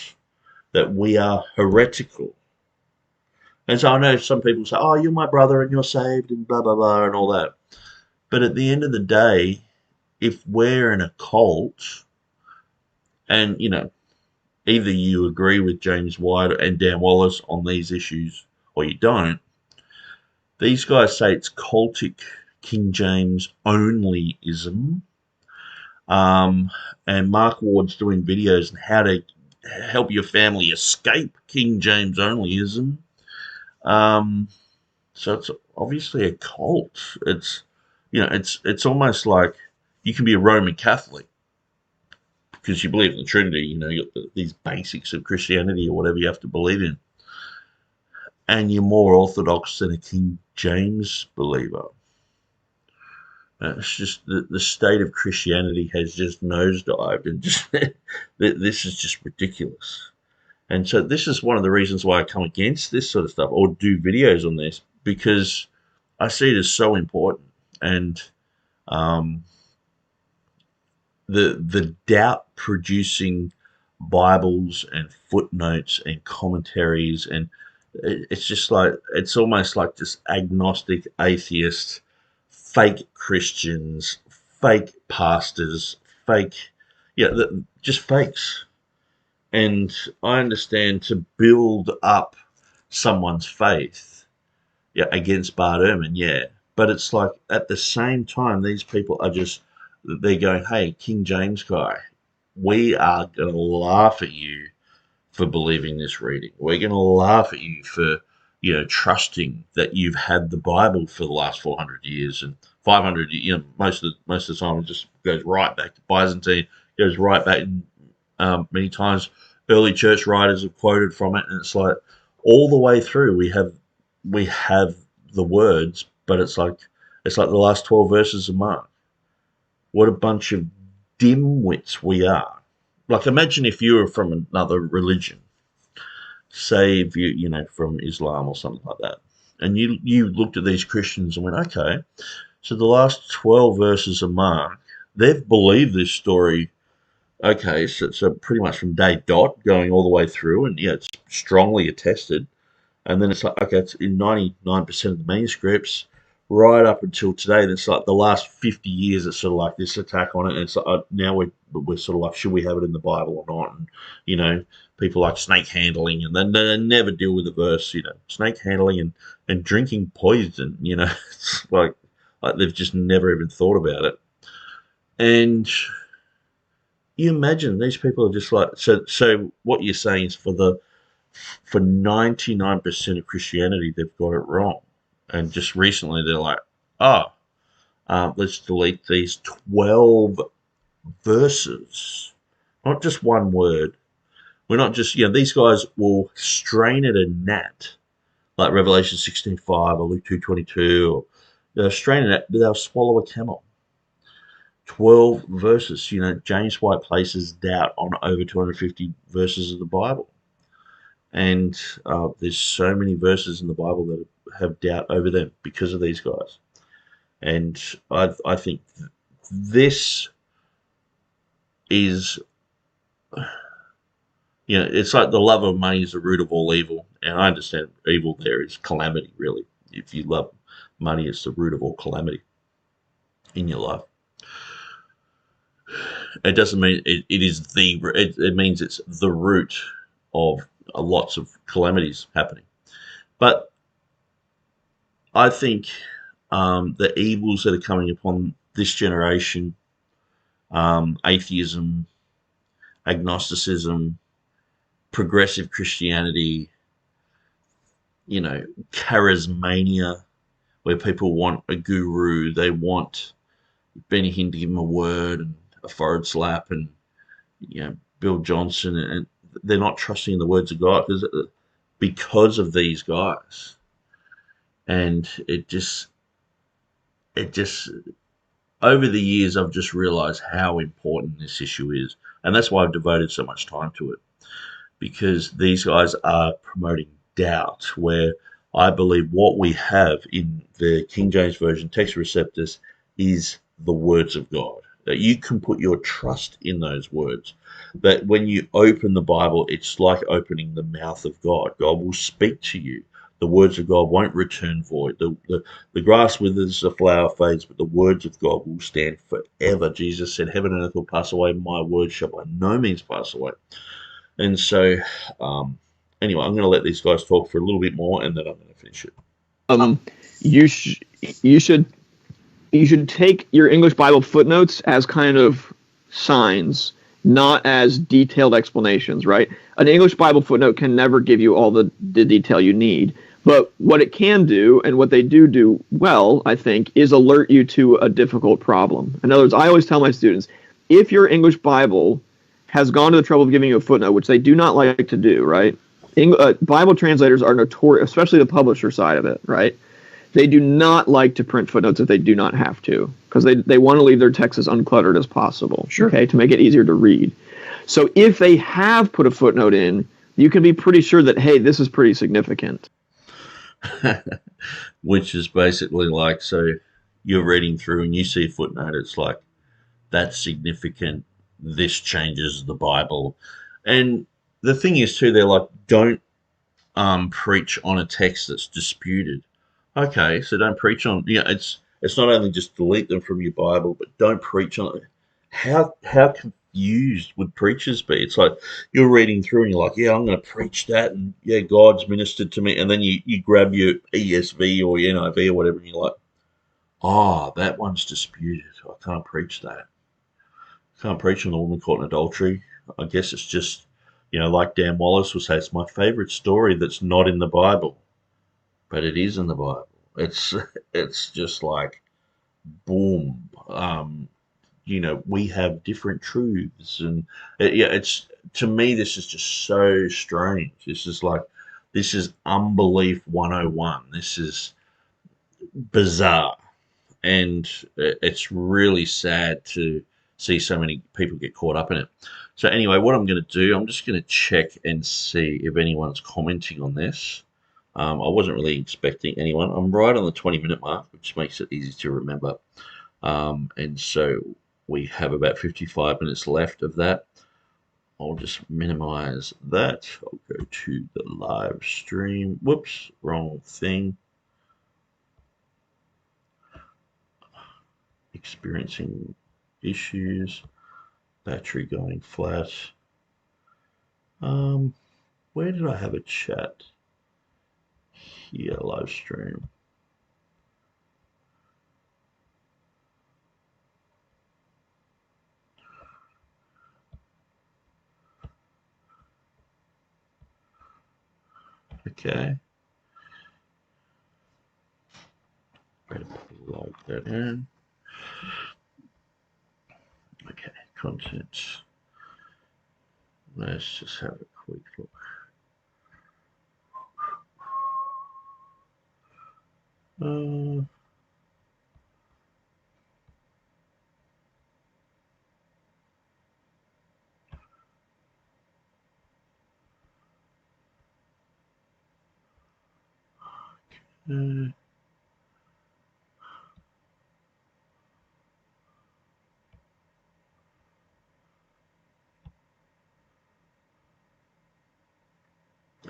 that we are heretical. And so I know some people say, oh, you're my brother and you're saved and blah, blah, blah, and all that. But at the end of the day, if we're in a cult and, either you agree with James White and Dan Wallace on these issues or you don't, these guys say it's cultic King James onlyism. And Mark Ward's doing videos on how to help your family escape King James onlyism. So it's obviously a cult. It's almost like you can be a Roman Catholic because you believe in the Trinity. You got these basics of Christianity or whatever you have to believe in, and you're more orthodox than a King James believer. It's just the state of Christianity has just nosedived, and just this is just ridiculous. And so this is one of the reasons why I come against this sort of stuff or do videos on this, because I see it as so important. and um, the doubt producing Bibles and footnotes and commentaries, and it's just like it's almost like this agnostic atheist, fake Christians, fake pastors, fake, just fakes. And I understand to build up someone's faith, against Bart Ehrman, yeah. But it's like at the same time, these people are just, they're going, hey, King James guy, we are going to laugh at you for believing this reading. We're going to laugh at you for, trusting that you've had the Bible for the last 400 years and 500. Most of the time it just goes right back to Byzantine, goes right back. Many times early church writers have quoted from it, and it's like all the way through we have the words, but it's like the last 12 verses of Mark. What a bunch of dimwits we are. Like, imagine if you were from another religion, say if from Islam or something like that, and you looked at these Christians and went, okay, so the last 12 verses of Mark, they've believed this story, okay, so pretty much from day dot going all the way through, and it's strongly attested. And then it's like, okay, it's in 99% of the manuscripts right up until today. It's like the last 50 years, it's sort of like this attack on it. And it's like, now we're sort of like, should we have it in the Bible or not? And, people like snake handling, and then they never deal with the verse, snake handling and drinking poison, it's like they've just never even thought about it. And you imagine these people are just like, so what you're saying is for 99% of Christianity, they've got it wrong. And just recently, they're like, let's delete these 12 verses, not just one word. We're not just, these guys will strain at a gnat, like Revelation 16:5 or Luke 2:22, or they'll strain at it, but they'll swallow a camel. 12 verses. James White places doubt on over 250 verses of the Bible. And there's so many verses in the Bible that have doubt over them because of these guys. And I think this is, it's like the love of money is the root of all evil. And I understand evil there is calamity, really. If you love money, it's the root of all calamity in your life. It doesn't mean it means it's the root of lots of calamities happening. But I think the evils that are coming upon this generation, atheism, agnosticism, progressive Christianity, charismania, where people want a guru, they want Benny Hinn to give them a word and a forehead slap, and Bill Johnson, and they're not trusting in the words of God because of these guys. And it just over the years, I've just realized how important this issue is. And that's why I've devoted so much time to it, because these guys are promoting doubt, where I believe what we have in the King James Version text receptus is the words of God. That you can put your trust in those words. That when you open the Bible, it's like opening the mouth of God. God will speak to you. The words of God won't return void. The grass withers, the flower fades, but the words of God will stand forever. Jesus said, heaven and earth will pass away, my words shall by no means pass away. And so, anyway, I'm going to let these guys talk for a little bit more, and then I'm going to finish it. You should take your English Bible footnotes as kind of signs, not as detailed explanations, right? An English Bible footnote can never give you all the detail you need. But what it can do, and what they do well, I think, is alert you to a difficult problem. In other words, I always tell my students, if your English Bible has gone to the trouble of giving you a footnote, which they do not like to do, right? Bible translators are notorious, especially the publisher side of it, right? They do not like to print footnotes if they do not have to, because they want to leave their text as uncluttered as possible, sure. Okay, to make it easier to read. So if they have put a footnote in, you can be pretty sure that, hey, this is pretty significant. Which is basically like, so you're reading through and you see a footnote, it's like, that's significant. This changes the Bible. And the thing is, too, they're like, don't preach on a text that's disputed. Okay, so don't preach on. It's not only just delete them from your Bible, but don't preach on it. How confused would preachers be? It's like you're reading through and you're like, yeah, I'm going to preach that, and yeah, God's ministered to me, and then you grab your ESV or your NIV or whatever, and you're like, oh, that one's disputed. I can't preach that. Can't preach on the woman caught in adultery. I guess it's just, like Dan Wallace would say, it's my favorite story that's not in the Bible, but it is in the Bible. It's it's just like boom. We have different truths, and yeah, it's to me this is just so strange. This is unbelief 101. This is bizarre, and it's really sad to see so many people get caught up in it. So anyway, what I'm going to do, I'm just going to check and see if anyone's commenting on this. I wasn't really expecting anyone. I'm right on the 20-minute mark, which makes it easy to remember. And so we have about 55 minutes left of that. I'll just minimize that. I'll go to the live stream. Whoops, wrong thing. Experiencing issues, battery going flat. Where did I have a chat? Here, live stream. Okay. Better plug that in. Okay, content. Let's just have a quick look.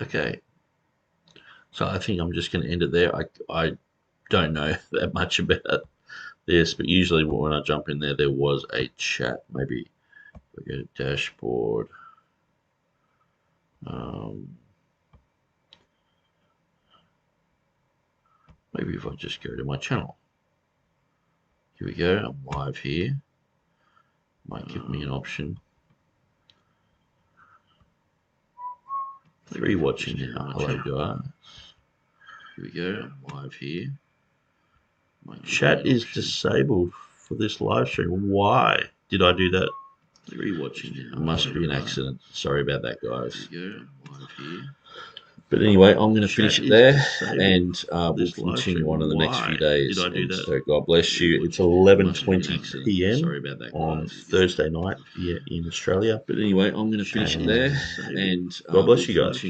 Okay, so I think I'm just going to end it there. I don't know that much about this, but usually when I jump in there was a chat. Maybe we go to dashboard. Maybe if I just go to my channel. Here we go. I'm live here. Might give me an option. 3 watching now. Hello guys. Here we go. I'm live here. My chat is disabled for this live stream. Why did I do that? 3 watching now. It must be an accident. Sorry about that, guys. Here we go. I'm live here. But anyway, I'm going to finish it there, and we'll continue on in the next few days. So God bless you. It's 11:20 p.m. on Thursday night here in Australia. But anyway, I'm going to finish it there, and God bless you guys.